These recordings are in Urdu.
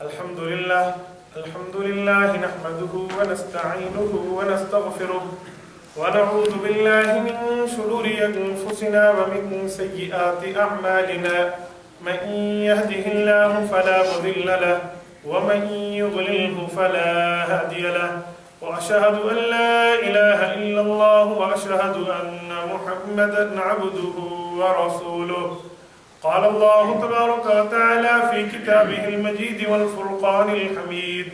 الحمد لله نحمده ونستعينه ونستغفره ونعوذ بالله من شرور أنفسنا ومن سيئات أعمالنا من يهده الله فلا مضل له ومن يضلله فلا هادي له وأشهد أن لا إله إلا الله وأشهد أن محمدا عبده ورسوله. قال الله تبارك وتعالى في كتابه المجيد والفرقان الحميد: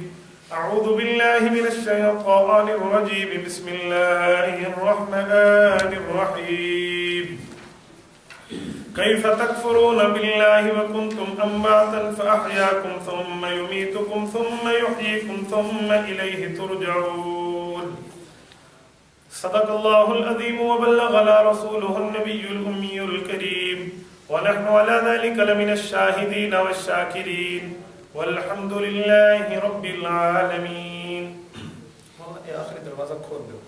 أعوذ بالله من الشيطان الرجيم، بسم الله الرحمن الرحيم. كيف تكفرون بالله وكنتم أمواتا فأحياكم ثم يميتكم ثم يحييكم ثم إليه ترجعون. صدق الله العظيم وبلغنا رسوله النبي الأمي الكريم، ونحن على ذلك لمن الشاهدين والشاكرين، والحمد لله رب العالمین. یہ آخری دروازہ کھول دو،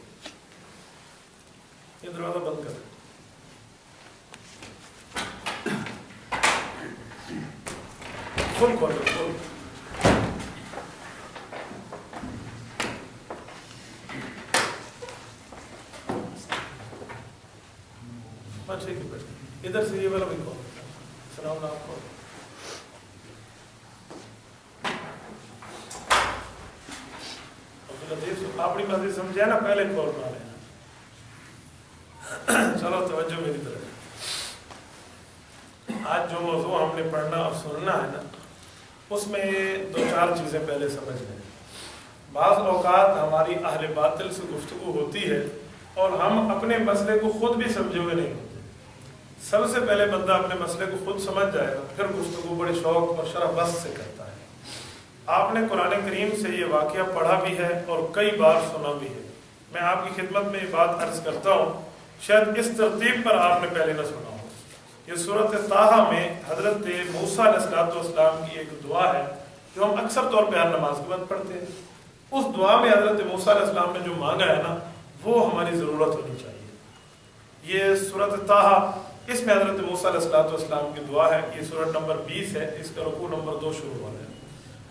یہ دروازہ بند کر. کھول دو کھول. ٹھیک ہے، ادھر سے یہ والا بھی کھول. السلام علیکم. اپنی مسجد سمجھے نا، پہلے کھول پا رہے ہیں. چلو توجہ میری طرف. آج جو موضوع ہم نے پڑھنا اور سننا ہے نا، اس میں دو چار چیزیں پہلے سمجھ لیں. بعض اوقات ہماری اہل باطل سے گفتگو ہوتی ہے اور ہم اپنے مسئلے کو خود بھی سمجھے ہوئے نہیں ہوتے. سب سے پہلے بندہ اپنے مسئلے کو خود سمجھ جائے گا، پھر گفتگو بڑے شوق اور شرح بس سے کرتا ہے. آپ نے قرآن کریم سے یہ واقعہ پڑھا بھی ہے اور کئی بار سنا بھی ہے. میں آپ کی خدمت میں یہ بات عرض کرتا ہوں، شاید اس ترتیب پر آپ نے پہلے نہ سنا ہو. یہ سورۃ طٰہٰ میں حضرت موسیٰ علیہ السلام کی ایک دعا ہے جو ہم اکثر طور پہ ہر نماز کے بعد پڑھتے ہیں. اس دعا میں حضرت موسیٰ علیہ السلام نے جو مانگا ہے نا، وہ ہماری ضرورت ہونی چاہیے. یہ سورۃ طٰہٰ، اس میں حضرت موسیٰ علیہ السلام کی دعا ہے. یہ سورۃ نمبر 20 ہے، اس کا رکوع نمبر 2 شروع ہو رہا ہے.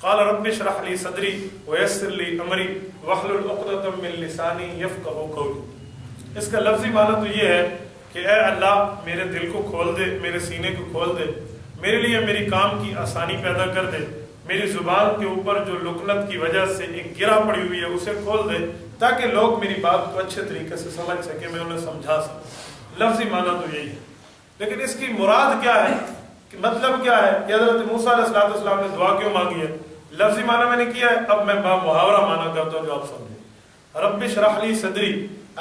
قال رب اشرح لي صدري ويسر لي امري واحلل عقدة من لساني يفقهوا قولي. اس کا لفظی معنی تو یہ ہے کہ اے اللہ میرے دل کو کھول دے، میرے سینے کو کھول دے، میرے لیے میری کام کی آسانی پیدا کر دے، میری زبان کے اوپر جو لکنت کی وجہ سے ایک گرہ پڑی ہوئی ہے اسے کھول دے، تاکہ لوگ میری بات کو اچھے طریقے سے سمجھ سکیں، میں انہیں سمجھا سکوں. لفظی معنی تو یہی ہے، لیکن اس کی مراد کیا ہے، کہ مطلب کیا ہے کہ حضرت موسیٰ علیہ السلام نے دعا کیوں مانگی ہے. لفظی معنی میں نے کیا ہے، اب میں محاورہ معنی کرتا ہوں جو آپ سمجھیں. رب اشرح لی صدری،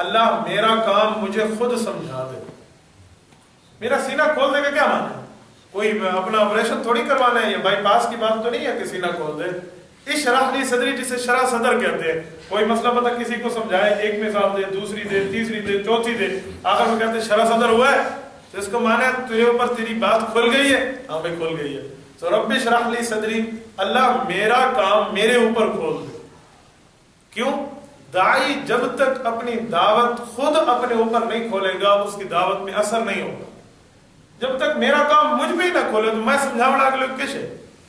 اللہ میرا کام مجھے خود سمجھا دے. میرا سینہ کھول دے گا کیا معنی ہے؟ کوئی اپنا آپریشن تھوڑی کروانا ہے، یہ بائی پاس کی بات تو نہیں ہے کہ سینہ کھول دے. اشرح لی صدری جسے شرح صدر کہتے ہیں. کوئی مسئلہ پتہ کسی کو سمجھائے، ایک مثال دے، دوسری دے، تیسری دے، چوتھی دے، آخر میں کہتے ہیں شرح صدر ہوا ہے، تو اس کو معنی ہے تیرے اوپر تیری بات کھل گئی ہے. ہاں بھائی کھل گئی ہے. تو رب اشرح لی صدری، اللہ میرا کام میرے اوپر کھول دے. کیوں؟ داعی جب تک اپنی دعوت خود اپنے اوپر نہیں کھولے گا، اس کی دعوت میں اثر نہیں ہوگا. جب تک میرا کام مجھ میں ہی نہ کھولے تو میں سمجھاوڑا کے لوگ کش ہے،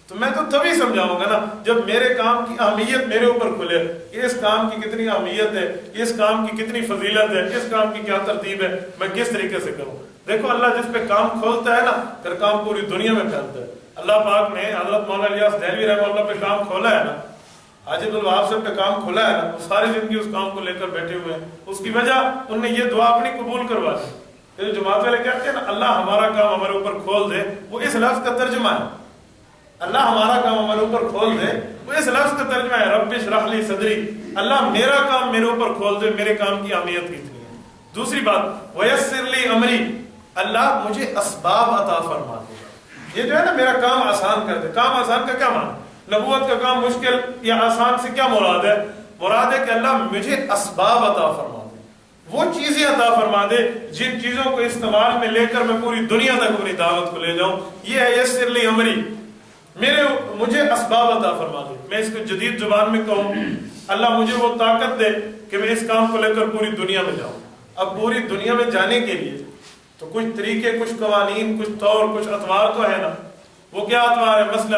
تو میں تو تبھی سمجھاؤں گا نا جب میرے کام کی اہمیت میرے اوپر کھلے. اس کام کی کتنی اہمیت ہے، اس کام کی کتنی فضیلت ہے، اس کام کی کیا ترتیب ہے، میں کس طریقے سے کروں. دیکھو اللہ جس پہ کام کھولتا ہے نا، پھر کام پوری دنیا میں پھیلتا ہے. اللہ پاک نے حضرت مولانا الیاس دہلوی رحمہ اللہ پہ کام کھولا ہے نا، حاجی عبدالوہاب صاحب پہ کام کھولا ہے نا، وہ ساری زندگی اس کام کو لے کر بیٹھے ہوئے ہیں. اس کی وجہ انہوں نے یہ دعا اپنی قبول کروا دی. جو جماعت والے کہتے ہیں نا اللہ ہمارا کام ہمارے اوپر کھول دے، وہ اس لفظ کا ترجمہ ہے. اللہ ہمارا کام ہمارے اوپر کھول دے، وہ اس لفظ کا ترجمہ ہے رب اشرح لی صدری، اللہ میرا کام میرے اوپر کھول دے، میرے کام کی اہمیت کتنی ہے. دوسری بات ویسر لی امری، اللہ مجھے اسباب عطا فرما دے. یہ جو ہے نا میرا کام آسان کر دے. کام آسان کا کیا معنی؟ نبوت کا کام مشکل یا آسان سے کیا مراد ہے؟ مراد ہے کہ اللہ مجھے اسباب عطا فرما دے، وہ چیزیں عطا فرما دے جن چیزوں کو استعمال میں لے کر میں پوری دنیا تک اپنی دعوت کو لے جاؤں. یہ ہے یسر لی امری، مجھے اسباب عطا فرما دے. میں اس کو جدید زبان میں کہوں، اللہ مجھے وہ طاقت دے کہ میں اس کام کو لے کر پوری دنیا میں جاؤں. اب پوری دنیا میں جانے کے لیے تو کچھ طریقے، کچھ قوانین، کچھ طور، کچھ اطوار تو ہے نا. وہ کیا اطوار ہے؟ مثلا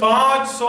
500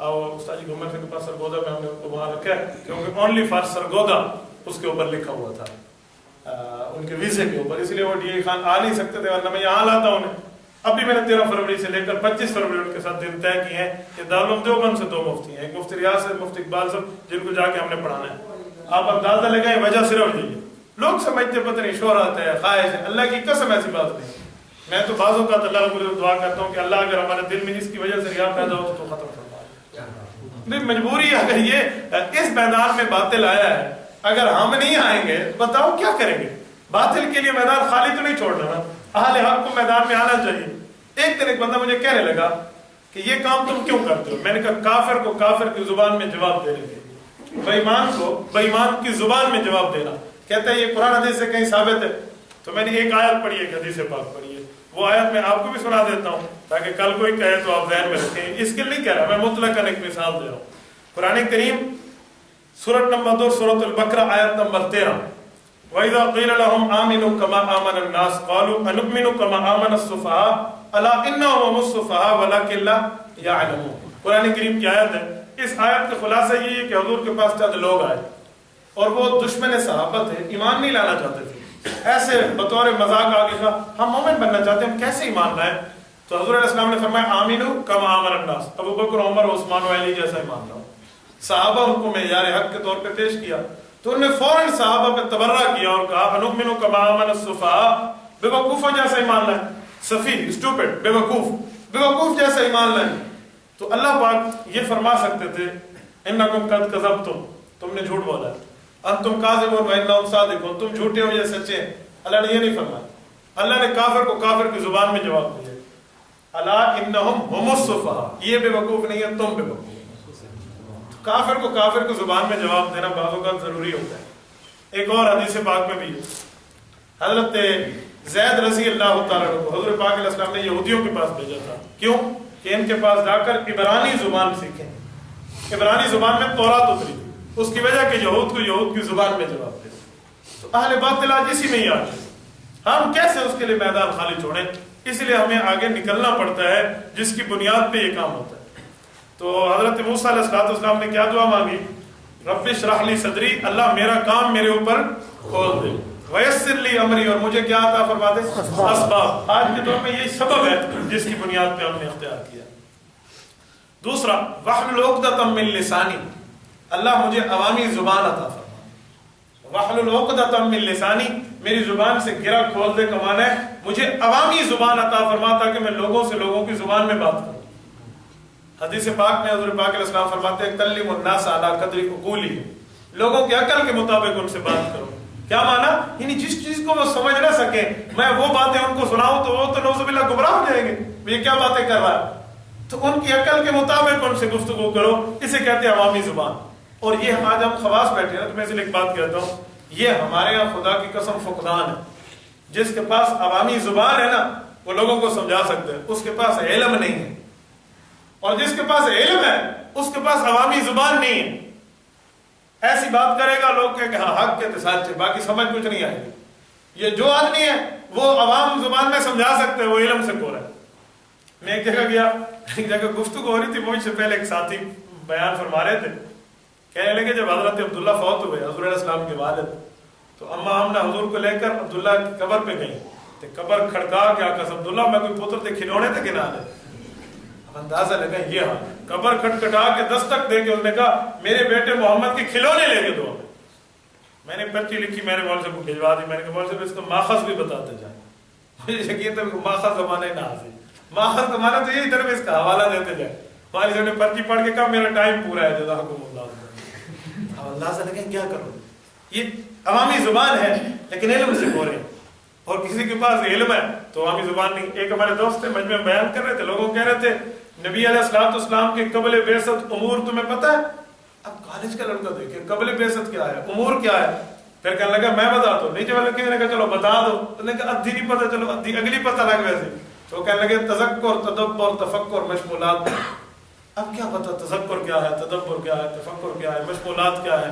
اور استاد جی گھومر کے پاس سرگودا میں ہم نے ان کو وہاں رکھا ہے کیونکہ اونلی فار سرگودا اس کے اوپر لکھا ہوا تھا ان کے ویزے کے اوپر، اس لیے وہ ڈی اے خان آ نہیں سکتے تھے، ورنہ میں یہاں لاتا انہیں۔ اب بھی میں نے 13 فروری سے لے کر 25 فروری ان کے ساتھ دن طے کیے ہیں کہ دارالعلوم دیوبند سے 2 مفتی ہیں، ایک مفتی ریاض سے مفتی اقبال صاحب، جن کو جا کے ہم نے پڑھانا ہے۔ آپ اندازہ لگائیں وجہ صرف یہی ہے، لوگ سمجھتے پتہ نہیں شہرت ہے، خواہش ہے، اللہ کی قسم ایسی بات نہیں۔ میں تو بعضوں کا اللہ رب العزت دعا کرتا ہوں کہ اللہ اگر ہمارے دل میں اس کی وجہ سے ریا پیدا ہو تو ختم فرما دے۔ مجبوری اگر یہ اس میدان میں باطل آیا ہے، اگر ہم نہیں آئیں گے بتاؤ کیا کریں گے؟ باطل کے لیے میدان خالی تو نہیں چھوڑنا نا، اہل حق کو میدان میں آنا چاہیے۔ ایک دن ایک بندہ مجھے کہنے لگا کہ یہ کام تم کیوں کرتے ہو؟ میں نے کہا کافر کو کافر کی زبان میں جواب دینے کے، بے ایمان کو بے ایمان کی زبان میں جواب دینا۔ کہتا ہے یہ قرآن حدیث سے کہیں ثابت ہے؟ تو میں نے ایک آیت پڑھی ہے، حدیث پاک پڑھی ہے، وہ آیت میں آپ کو بھی سنا دیتا ہوں تاکہ کل کوئی کہے تو آپ ذہن میں رکھیں۔ اس کے لیے نہیں کہہ رہا، میں مطلقاً ایک مثال دے رہا ہوں۔ قرآن کریم سورۃ نمبر 2 سورۃ البقرہ آیت نمبر 13، وَإِذَا قِيلَ لَهُمْ آمِنُوا كَمَا آمَنَ النَّاسُ قَالُوا أَنُؤْمِنُ كَمَا آمَنَ السُّفَهَاءُ أَلَا إِنَّهُمْ هُمُ السُّفَهَاءُ وَلَكِنْ لَا يَعْلَمُونَ۔ قرآن کریم کی آیت ہے، اس آیت کا خلاصہ یہ ہے کہ حضور کے پاس چند لوگ آئے اور وہ دشمن صحابہ تھے، ایمان نہیں لانا چاہتے تھے، ایسے بطور مذاق آگے کا ہم مومن بننا چاہتے ہیں، ہم کیسے ایمان لائیں؟ تو حضور علیہ السلام نے فرمایا آمینو کما آمن الناس، ابو بکر عمر عثمان و علی جیسا ایمان لاؤ۔ صحابہ ان کو معیار حق کے طور پہ پیش کیا تو انہوں نے فوراً صحابہ پہ تبرہ کیا اور کہا انؤمن کما آمن السفہاء، بے وقوفوں جیسا ایمان لائیں، سفیہ اسٹوپڈ، بے وقوف جیسا ایمان لائیں۔ تو اللہ پاک یہ فرما سکتے تھے انکم قد کذبتم، تم نے جھوٹ بولا، انتم کاذبون وانہم صادقون، تم جھوٹے ہو یا سچے ہیں۔ اللہ نے یہ نہیں فرمایا، اللہ نے کافر کو کافر کی زبان میں جواب دیا، الا انہم هم السفہاء، یہ بے وقوف نہیں ہے، تم بے وقوف۔ کافر کو کافر کی زبان میں جواب دینا بعض اوقات ضروری ہوتا ہے۔ ایک اور حدیث پاک میں بھی حضرت زید رضی اللہ تعالیٰ عنہ کو حضور پاک علیہ السلام نے یہودیوں کے پاس بھیجا تھا، کیوں کہ ان کے پاس جا کر عبرانی زبان سیکھیں۔ عبرانی زبان میں تورات اتری تھی، اس کی وجہ کہ یہود کو یہود کی زبان میں جواب دے۔ تو اہل باطل آج اسی میں ہی آتے، ہم کیسے اس کے لیے میدان خالی چھوڑیں؟ اس لیے ہمیں آگے نکلنا پڑتا ہے جس کی بنیاد پہ یہ کام ہوتا ہے۔ تو حضرت موسیٰ علیہ السلام نے کیا دعا مانگی؟ رب اشرح لی صدری، اللہ میرا کام میرے اوپر کھول دے، ویسر لی امری، اور مجھے کیا عطا فرما دے؟ اسباب۔ آج کے دور میں یہی سبب ہے جس کی بنیاد پہ ہم نے اختیار کیا۔ دوسرا واحلل عقدۃ من لسانی، اللہ مجھے عوامی زبان عطا فرما۔ واحلل عقدۃ من لسانی، میری زبان سے گرہ کھول دے کا معنی ہے مجھے عوامی زبان عطا فرما تاکہ میں لوگوں سے لوگوں کی زبان میں بات کروں۔ حدیث پاک میں حضور پاک علیہ السلام فرماتے ہیں کلم الناس علی قدر عقولہم، لوگوں کے عقل کے مطابق ان سے بات کرو۔ کیا معنی؟ یعنی جس چیز کو وہ سمجھ نہ سکیں میں وہ باتیں ان کو سناؤں تو وہ تو نعوذ باللہ گمراہ ہو جائیں گے، یہ کیا باتیں کر رہا ہے؟ تو ان کی عقل کے مطابق ان سے گفتگو کرو، اسے کہتے ہیں عوامی زبان۔ اور یہ آج ہم خواص بیٹھے ہیں تو میں اس لیے ایک بات کہتا ہوں، یہ ہمارے یہاں خدا کی قسم فقدان ہے۔ جس کے پاس عوامی زبان ہے نا وہ لوگوں کو سمجھا سکتے ہیں، اس کے پاس علم نہیں ہے، اور جس کے پاس علم ہے اس کے پاس عوامی زبان نہیں ہے۔ ایسی بات کرے گا لوگ کہ ہاں حق کے ساتھ، باقی سمجھ کچھ نہیں آئے گی۔ یہ جو آدمی ہے وہ عوام زبان میں سمجھا سکتے ہیں، وہ علم سے کور ہے۔ میں ایک جگہ گیا، ایک جگہ گفتگو ہو رہی تھی، مجھ سے پہلے ایک ساتھی بیان فرما رہے تھے، کہنے لگے جب حضرت عبداللہ فوت ہوئے، حضور علیہ السلام کے والد، تو اما ہم نے حضور کو لے کر عبداللہ کی قبر پہ گئی، تو قبر کھڑکا کے آقا عبداللہ میں کوئی پتر تھے کھلونے تھے کہ نہ دے؟ اندازہ لگا یہ ہاں، قبر کھٹکھٹا کے دستک دے کے اس نے کہا میرے بیٹے محمد کے کھلونے لے کے دو۔ میں نے پرچی لکھی، میں نے مول صاحب کو بھجوا دی، میں نے کہا مول صاحب اس کو ماخذ بھی بتاتے جائیں۔ مجھے یقین تھا ماخذ زمانے نہ حاصل، ماخذ زمانہ تو یہی طرف اس کا حوالہ دیتے جائیں۔ مالی صاحب نے پرچی پڑھ کے کہا میرا ٹائم پورا ہے، جزاکم اللہ۔ اب اندازہ لگے کیا کرو، یہ عوامی زبان ہے لیکن علم سے کھو رہے ہیں، اور کسی کے پاس علم ہے تو عوامی زبان نہیں۔ ایک ہمارے دوست تھے مجمع میں بیان کر رہے تھے، لوگوں کہہ رہے تھے نبی علیہ السلام کے قبل بعثت امور تمہیں پتہ ہے؟ اب کالج کا لڑکا دیکھے قبل بعثت کیا ہے، امور کیا ہے؟ پھر کہنے لگا میں بتا دو، نیچے والے کہنے لگا چلو بتا دو، تو نے کہا ادھی نہیں پتہ، چلو ادھی اگلی پتہ لگ ویسے، تو کہنے لگے تذکر تدبر تفکر مشمولات۔ اب کیا پتہ تذکر کیا ہے، تدبر کیا ہے، تفکر کیا ہے، مشمولات کیا ہے؟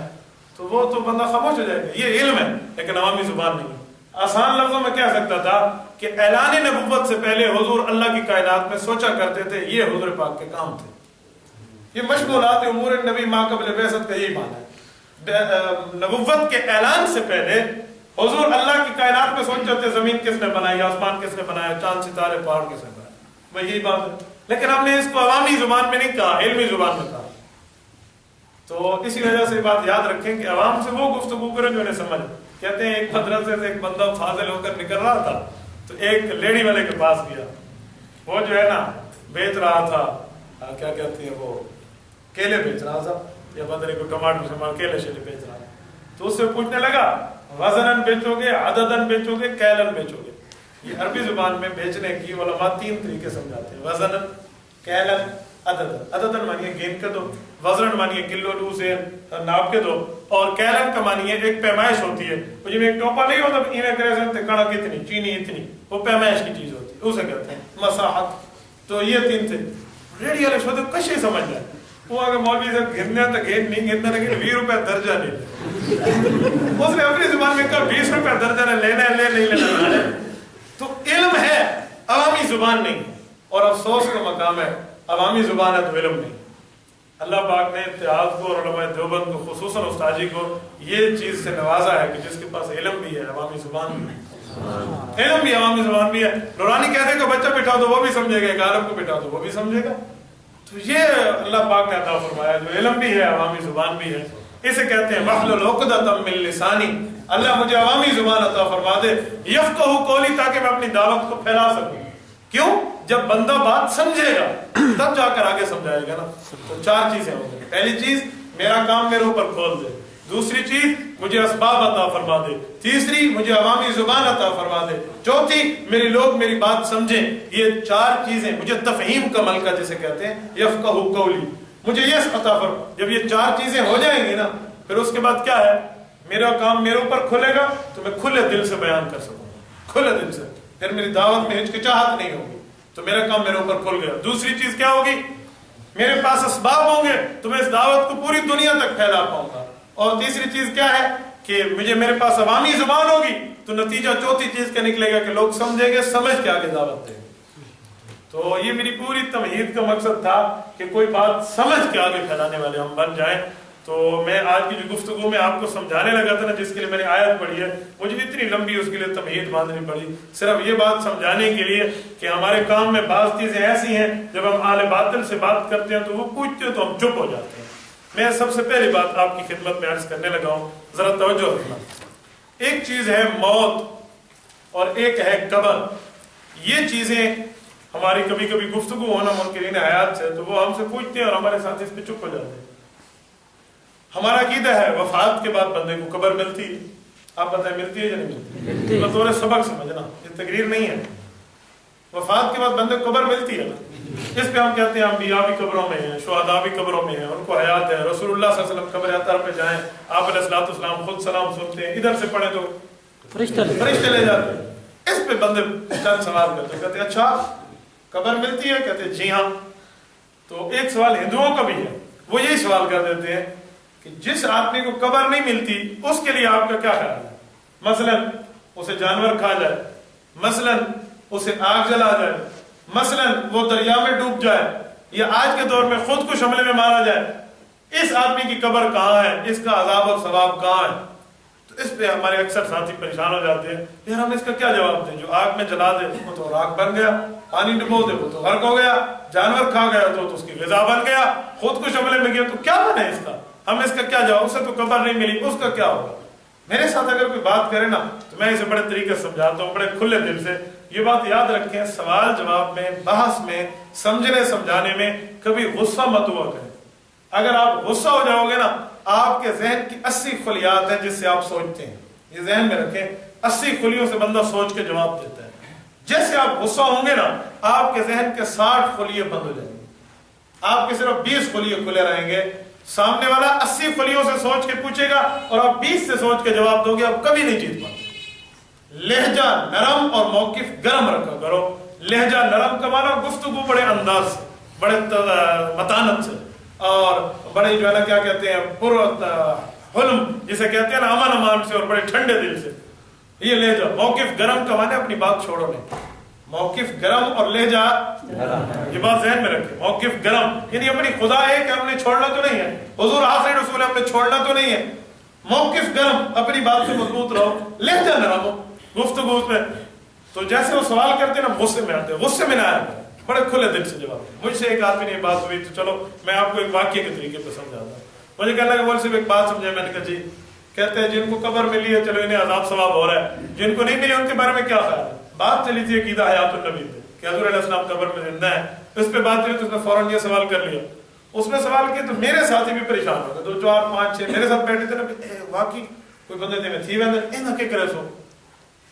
تو وہ تو بندہ خاموش ہو جائے گا۔ یہ علم ہے لیکن عوامی زبان نہیں۔ آسان لفظوں میں کہہ سکتا تھا کہ اعلان نبوت سے پہلے حضور اللہ کی کائنات میں سوچا کرتے تھے، یہ حضور پاک کے کام تھے، یہ مشمولات امور نبی ما قبل بعثت کا یہی معنی ہے. نبوت کے اعلان سے پہلے حضور اللہ کی کائنات میں سوچ جاتے زمین کس نے بنائی, آسمان کس نے بنایا, چاند ستارے پہاڑ کس نے بنایا, وہ یہی بات ہے. لیکن ہم نے اس کو عوامی زبان میں نہیں کہا, علمی زبان میں کہا. تو اسی وجہ سے بات یاد رکھیں کہ عوام سے وہ گفتگو کریں جو انہیں سمجھ. کہتے ہیں ایک مدرسے سے ایک بندہ فاضل ہو کر نکل رہا تھا تو ایک لیڈی والے کے پاس گیا. وہ جو ہے نا بیچ رہا تھا, کیا کہتے ہیں وہ, کیلے بیچ رہا تھا یا پتہ نہیں کوئی ٹماٹر شمار کیلے شیلے بیچ رہا. تو اس سے پوچھنے لگا وزنن بیچو گے, عددن بیچو گے, کیلن بیچو گے. یہ عربی زبان میں بیچنے کی علماء 3 طریقے سمجھاتے ہیں. وزنن, کیلن, عددن. عددن مانیے گین کے دو, وزن مانیے کلو لو سے ناپ کے دو, اور کیلن کا مانیے ایک پیمائش ہوتی ہے. وہ جب ایک ٹوپا نہیں ہوتا ایویں کرے سکتے کڑک اتنی, چینی اتنی, وہ پیمائش کی چیز ہوتی ہے, اسے کہتے ہیں مساحت. تو یہ 3 تھے. ریڈی والے شو کشے سمجھ جائے. وہ اگر مولوی سے گھرنے تو گھر نہیں گھرنا, لیکن 20 روپے درجہ نہیں. اس نے اپنی زبان میں کہا 20 روپے درجہ نے لینا ہے, لے نہیں لینا. تو علم ہے, عوامی زبان نہیں. اور افسوس کا مقام ہے عوامی زبان ہے تو علم نہیں. اللہ پاک نے اتحاد کو اور علماء دیوبند کو خصوصاً استاذی کو یہ چیز سے نوازا ہے کہ جس کے پاس علم بھی ہے, عوامی زبان بھی ہے. علم بھی عوامی زبان بھی ہے. نورانی کہتے ہیں کہ بچہ بٹھا دو وہ بھی سمجھے گا, ایک عالم کو بٹھا دو وہ بھی سمجھے گا. تو یہ اللہ پاک نے عطا فرمایا جو علم بھی ہے, عوامی زبان بھی ہے. اسے کہتے ہیں واحلل عقدۃ من لسانی. اللہ مجھے عوامی زبان عطا فرما دے, یفقہوا قولی, تاکہ میں اپنی دعوت کو پھیلا سکوں. کیوں؟ جب بندہ بات سمجھے گا تب جا کر آگے سمجھائے گا نا. تو 4 چیزیں ہوں گی. پہلی چیز میرا کام میرے اوپر کھول دے. دوسری چیز مجھے اسباب عطا فرما دے. تیسری مجھے عوامی زبان عطا فرما دے. چوتھی میری لوگ میری بات سمجھیں. یہ 4 چیزیں مجھے تفہیم کا ملکہ جسے کہتے ہیں, یفقہوا قولی, مجھے یہ عطا فرما. جب یہ 4 چیزیں ہو جائیں گی نا پھر اس کے بعد کیا ہے, میرا کام میرے اوپر کھلے گا تو میں کھلے دل سے بیان کر سکوں گا, کھلے دل سے. پھر میری دعوت میں ہچکچاہٹ نہیں ہوگی, تو میرا کام میرے اوپر کھل گیا. دوسری چیز کیا ہوگی, میرے پاس اسباب ہوں گے تو میں اس دعوت کو پوری دنیا تک پھیلا پاؤں گا. اور تیسری چیز کیا ہے کہ میرے پاس عوامی زبان ہوگی تو نتیجہ چوتھی چیز کا نکلے گا کہ لوگ سمجھیں گے, سمجھ کے آگے دعوت دیں. تو یہ میری پوری تمہید کا مقصد تھا کہ کوئی بات سمجھ کے آگے پھیلانے والے ہم بن جائیں. تو میں آج کی جو گفتگو میں آپ کو سمجھانے لگا تھا نا, جس کے لیے میں نے آیت پڑھی ہے, مجھے اتنی لمبی اس کے لیے تمہید باندھنی پڑی صرف یہ بات سمجھانے کے لیے کہ ہمارے کام میں بعض چیزیں ایسی ہیں جب ہم اہل باطل سے بات کرتے ہیں تو وہ پوچھتے ہیں تو ہم چپ ہو جاتے ہیں. میں سب سے پہلی بات آپ کی خدمت میں عرض کرنے لگا ہوں, ذرا توجہ رکھنا. ایک چیز ہے موت اور ایک ہے قبر. یہ چیزیں ہماری کبھی کبھی گفتگو ہونا منکرین حیات سے, تو وہ ہم سے پوچھتے ہیں اور ہمارے ساتھ اس پہ چپ ہو جاتے ہیں. ہمارا عقیدہ ہے وفات کے بعد بندے کو قبر ملتی ہے. آپ بتائیں ملتی ہے یا نہیں ملتی؟ بطور سبق سمجھنا, یہ تقریر نہیں ہے. وفات کے بعد بندے کو قبر ملتی ہے نا. اس پہ ہم کہتے ہیں انبیاء بھی قبروں میں ہیں, شہداء بھی قبروں میں ہیں, ان کو حیات ہے. رسول اللہ صلی اللہ علیہ وسلم قبر اطہر پہ جائیں, آپ علیہ السلام خود سلام سنتے ہیں, ادھر سے پڑھیں تو فرشتے لے جاتے ہیں. اس پہ بندے چند سوال کرتے ہیں, کہتے ہیں اچھا قبر ملتی ہے؟ کہتے ہیں جی ہاں. تو ایک سوال ہندوؤں کا بھی ہے, وہ یہی سوال کر دیتے ہیں کہ جس آدمی کو قبر نہیں ملتی اس کے لیے آپ کا کیا خیال ہے؟ مثلا اسے جانور کھا جائے, مثلا اسے آگ جلا جائے, مثلا وہ دریا میں ڈوب جائے, یا آج کے دور میں خود کو حملے میں مارا جائے, اس آدمی کی قبر کہاں ہے, اس کا عذاب اور ثواب کہاں ہے؟ تو اس پہ ہمارے اکثر ساتھی پریشان ہو جاتے ہیں, یار ہم اس کا کیا جواب دیں؟ جو آگ میں جلا دے وہ تو راکھ بن گیا, پانی ڈبو دے وہ تو غرق ہو گیا, جانور کھا گیا تو اس کی غذا بن گیا, خود کو حملے میں گیا, تو کیا بنے اس کا؟ ہم اس کا کیا جواب؟ اسے تو قبر نہیں ملی, اس کا کیا ہوگا؟ میرے ساتھ اگر کوئی بات کرے نا تو میں اسے بڑے طریقے سے سمجھاتا ہوں, بڑے کھلے دل سے. یہ بات یاد رکھیں, سوال جواب میں, بحث میں, سمجھنے سمجھانے میں کبھی غصہ مت ہوا کریں. اگر آپ غصہ ہو جاؤ گے نا, آپ کے ذہن کی 80 خلیات ہیں جس سے آپ سوچتے ہیں, یہ ذہن میں رکھیں, 80 خلیوں سے بندہ سوچ کے جواب دیتا ہے. جیسے آپ غصہ ہوں گے نا, آپ کے ذہن کے 60 خلیے بند ہو جائیں گے, آپ کے صرف 20 خلیے کھلے رہیں گے. سامنے والا 80 خلیوں سے سوچ کے پوچھے گا اور آپ 20 سے سوچ کے جواب دو گے, آپ کبھی نہیں جیت پاتے. لہجہ نرم اور موقف گرم رکھا کرو. لہجہ نرم کا معنی گفتگو بڑے انداز سے, بڑے متانت سے, اور بڑے جو ہے نا کیا کہتے ہیں پر حلم جسے کہتے ہیں نا امن امان سے, اور بڑے ٹھنڈے دل سے. یہ لہجہ. موقف گرم کا معنی اپنی بات چھوڑو نہیں. موقف گرم اور لہجہ، یہ بات ذہن میں رکھیں، موقف گرم یعنی اپنی خدا ہے کہ ہم نے چھوڑنا تو نہیں ہے، حضور آخری رسول ہم نے چھوڑنا تو نہیں ہے، موقف گرم، اپنی بات سے مضبوط رہو، لہجہ نرم ہو گفتگو میں۔ تو جیسے وہ سوال کرتے ہیں نا غصے میں آتے ہیں، غصے میں نہ آئے، بڑے کھلے دل سے جواب۔ مجھ سے ایک آدمی نے بات ہوئی تو چلو میں آپ کو ایک واقعے کے طریقے پہ سمجھاتا ہوں۔ مجھے کہنا کہ مول صرف ایک بات سمجھے، میں نے کہا جی، کہتے ہیں جن کو قبر ملی ہے چلو انہیں عذاب ثواب ہو رہا ہے، جن کو نہیں ملی ان کے بارے میں کیا خیال ہے؟ بات چلی تھی عقیدہ حیات النبی پہ کہ حضور علیہ السلام قبر میں زندہ ہے، اس پہ بات چلی تو اس نے فوراً یہ سوال کر لیا۔ اس نے سوال کیا تو میرے ساتھی بھی پریشان ہو گئے، 2 4 5 6 میرے ساتھ بیٹھے تھے نا، واقعی کوئی بندے دے میں تھی ویندر ان کے کرے سو۔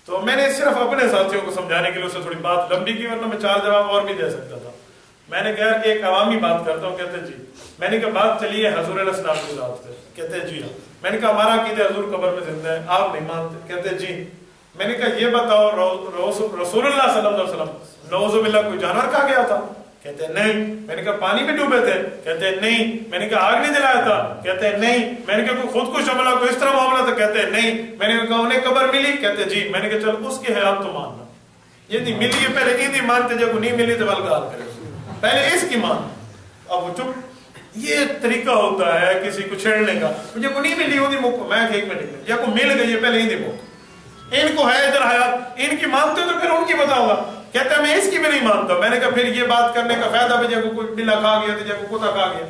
تو میں نے صرف اپنے ساتھیوں کو سمجھانے کے لیے اسے تھوڑی بات لمبی کی، ورنہ میں 4 جواب اور بھی دے سکتا تھا۔ میں نے کہا ایک عوامی بات کرتا ہوں، کہتے جی۔ میں نے کہا بات چلی ہے حضور علیہ السلام کی ذات پہ، کہتے جی ہاں۔ میں نے کہا ہمارا عقیدہ حضور قبر میں زندہ ہے، آپ نہیں مانتے، کہتے جی۔ میں نے کہا یہ بتاؤ رسول اللہ صلی اللہ علیہ وسلم نعوذ باللہ کوئی جانور کھا گیا تھا؟ کہتے نہیں۔ میں نے کہا پانی میں ڈوبے تھے؟ کہتے نہیں۔ میں نے کہا آگ نہیں جلایا تھا؟ کہتے نہیں۔ میں نے کہا کوئی خود کش حملہ کوئی اس طرح معاملہ تھا؟ کہتے نہیں۔ میں نے کہا انہیں قبر ملی؟ کہتے جی۔ میں نے کہا چل اس کی حیات تو ماننا، یہ نہیں ملی ہے پہلے یہ نہیں مانتے، جب نہیں ملی تو بلگار کرے، پہلے اس کی مان۔ اب وہ چپ، یہ طریقہ ہوتا ہے کسی کو چھیڑنے کا، مجھے کو نہیں ملی ہوتی موقع، میں ایک منٹ یا کو مل گئی ہے پہلے ہی دیکھو، ان کو ہے ادھر حیات، ان کی مانتے ہو تو پھر ان کی بتاؤں گا۔ کہتا ہے میں اس کی بھی نہیں مانتا۔ میں نے کہا پھر یہ بات کرنے کا فائدہ بھی، جب کوئی بلا کھا گیا تو جب کتا کھا گیا،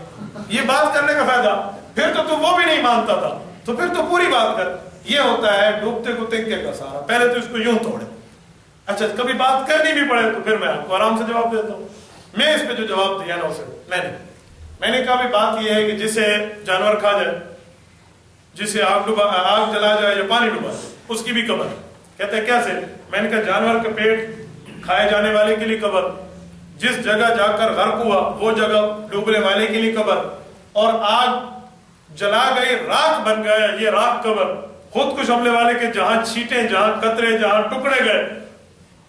یہ بات کرنے کا فائدہ؟ پھر تو وہ بھی نہیں مانتا تھا، تو پھر تو پوری بات کر۔ یہ ہوتا ہے ڈوبتے کو تنکے کا سہارا، پہلے تو اس کو یوں توڑے۔ اچھا کبھی بات کرنی بھی پڑے تو پھر میں آپ کو آرام سے جواب دیتا ہوں۔ میں اس پہ جو جواب دیا نا اسے میں نے کہا بھی بات یہ ہے کہ جسے جانور کھا جائے، جسے آگ جلا جائے یا پانی ڈبا جائے، اس کی بھی قبر۔ کہتے ہیں کیسے؟ میں نے کہا جانور کا پیٹ کھائے جانے والے کے لیے قبر، جس جگہ جا کر غرق ہوا وہ جگہ ڈوبنے والے کے لیے قبر، اور آگ جلا گئی راکھ بن گیا یہ راکھ قبر، خود کش حملے والے کے جہاں چھینٹیں، جہاں قطرے، جہاں ٹکڑے گئے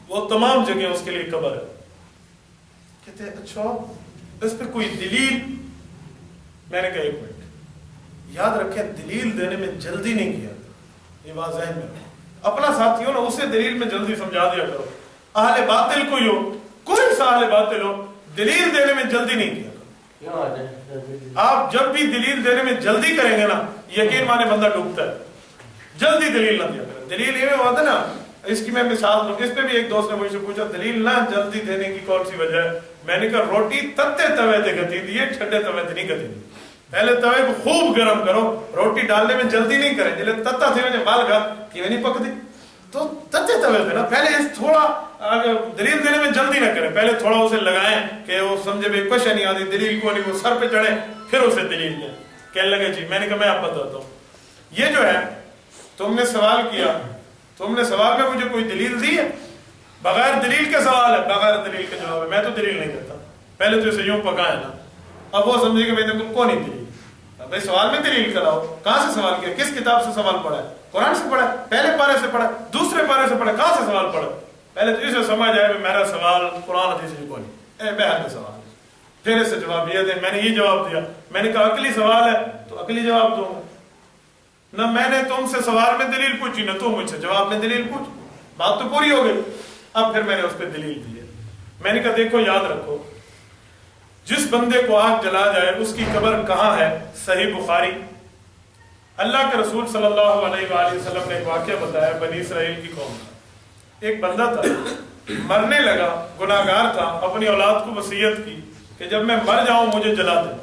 وہ تمام جگہ اس کے لیے قبر ہے۔ کہتے ہیں اچھا اس پہ کوئی دلیل؟ میں نے کہا ایک منٹ، یاد رکھیں دلیل دینے میں جلدی نہیں کیا، یہ بات ذہن میں اپنا ساتھی ہو نا اسے دلیل میں جلدی سمجھا دیا کرو۔ اہل باطل کوئی ہو، کوئی سا اہل باطل ہو، دلیل دینے میں جلدی نہیں کیا کرو۔ آپ جب بھی دلیل دینے میں جلدی کریں گے نا، یقین مانے بندہ ڈوبتا ہے۔ جلدی دلیل نہ دیا کریں۔ دلیل یہ ہوتا ہے نا، اس کی میں مثال دوں، اس پہ بھی ایک دوست نے مجھ سے پوچھا دلیل نہ جلدی دینے کی کون سی وجہ ہے؟ میں نے کہا روٹی تتے توے تے گتی دی ہے، ٹھنڈے توے تے نہیں گتی دی۔ پہلے توے کو خوب گرم کرو، روٹی ڈالنے میں جلدی نہیں کریں، جلے تتا تھے میں مال گھر کیوں نہیں پک دی، تو تتے توے تھے نا، پہلے اس تھوڑا دلیل دینے میں جلدی نہ کریں، پہلے تھوڑا اسے لگائیں کہ وہ سمجھے بھائی کچھ نہیں آتی دلیل کو نہیں، وہ سر پہ چڑھے پھر اسے دلیل دیں۔ کہنے لگے جی، میں نے کہا میں آپ بتاتا ہوں، یہ جو ہے تم نے سوال کیا، تم نے سوال میں مجھے کوئی دلیل دی ہے؟ بغیر دلیل کے سوال ہے، بغیر دلیل کے جواب ہے، میں تو دلیل نہیں دیتا۔ پہلے تو اسے یوں پکائے نا، اب وہ سمجھے کہ بھائی تم کو نہیں دلیل، بھائی سوال میں دلیل کراؤ، کہاں سے سوال کیا، کس کتاب سے سوال پڑھا ہے؟ قرآن سے پڑھا، پہلے پارے سے پڑھا، دوسرے پارے سے پڑھا، کہاں سے سوال پڑھا؟ پہلے تو اسے سمجھ آئے کہ میرا سوال قرآن حدیث سے کوئی نہیں، بہر کا سوال ہے، پھر اسے جواب یہ دے۔ میں نے یہ جواب دیا، میں نے کہا عقلی سوال ہے تو عقلی جواب دوں گا، نہ میں نے تم سے سوال میں دلیل پوچھی، نہ تم مجھ سے جواب میں دلیل پوچھ، بات تو پوری ہو گئی۔ اب پھر میں نے اس پہ دلیل دی ہے، میں نے کہا دیکھو یاد رکھو، جس بندے کو آگ جلا جائے اس کی قبر کہاں ہے؟ صحیح بخاری، اللہ کے رسول صلی اللہ علیہ وآلہ وسلم نے ایک واقعہ بتایا بنی اسرائیل کی قوم کا۔ ایک بندہ تھا، مرنے لگا، گناہگار تھا، اپنی اولاد کو وصیت کی کہ جب میں مر جاؤں مجھے جلا دے،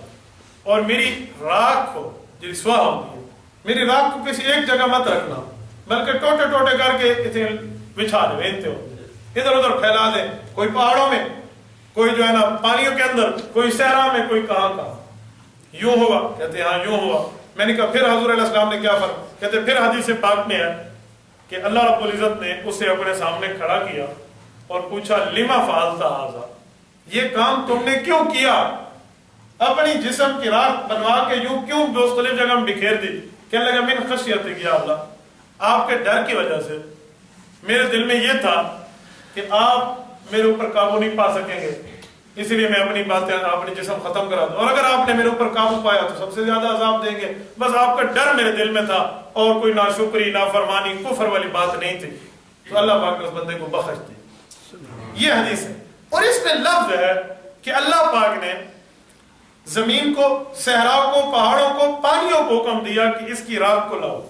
اور میری راکھ کو جو سوا ہوتی ہے، میری راکھ کو کسی ایک جگہ مت رکھنا، بلکہ ٹوٹے ٹوٹے کر کے اسے بچھا دے، ادھر ادھر پھیلا دے، کوئی پہاڑوں میں، کوئی جو ہے نا پانیوں کے اندر، کوئی صحرا میں، کوئی کہاں کہاں۔ یوں ہوا؟ کہتے ہاں یوں ہوا۔ میں نے کہا پھر حضور علیہ السلام نے کیا فرمایا؟ کہتے پھر حدیث پاک میں ہے کہ اللہ رب العزت نے اسے اپنے سامنے کھڑا کیا اور پوچھا لما فعلت ھذا، یہ کام تم نے کیوں کیا؟ اپنی جسم کی راکھ بنوا کے یوں کیوں مختلف جگہ میں بکھیر دی؟ کہنے لگا من خشیتک یا اللہ، آپ کے ڈر کی وجہ سے میرے دل میں یہ تھا کہ آپ میرے اوپر قابو نہیں پا سکیں گے، اس لیے میں اپنی باتیں اپنی جسم ختم کرا دوں، اور اگر آپ نے میرے اوپر قابو پایا تو سب سے زیادہ عذاب دیں گے۔ بس آپ کا ڈر میرے دل میں تھا، اور کوئی ناشکری، نافرمانی، کفر والی بات نہیں تھی۔ تو اللہ پاک نے اس بندے کو بخش دی۔ یہ حدیث ہے. اور اس میں لفظ ہے کہ اللہ پاک نے زمین کو, صحرا کو, پہاڑوں کو, پانیوں کو حکم دیا کہ اس کی راکھ کو لاؤ.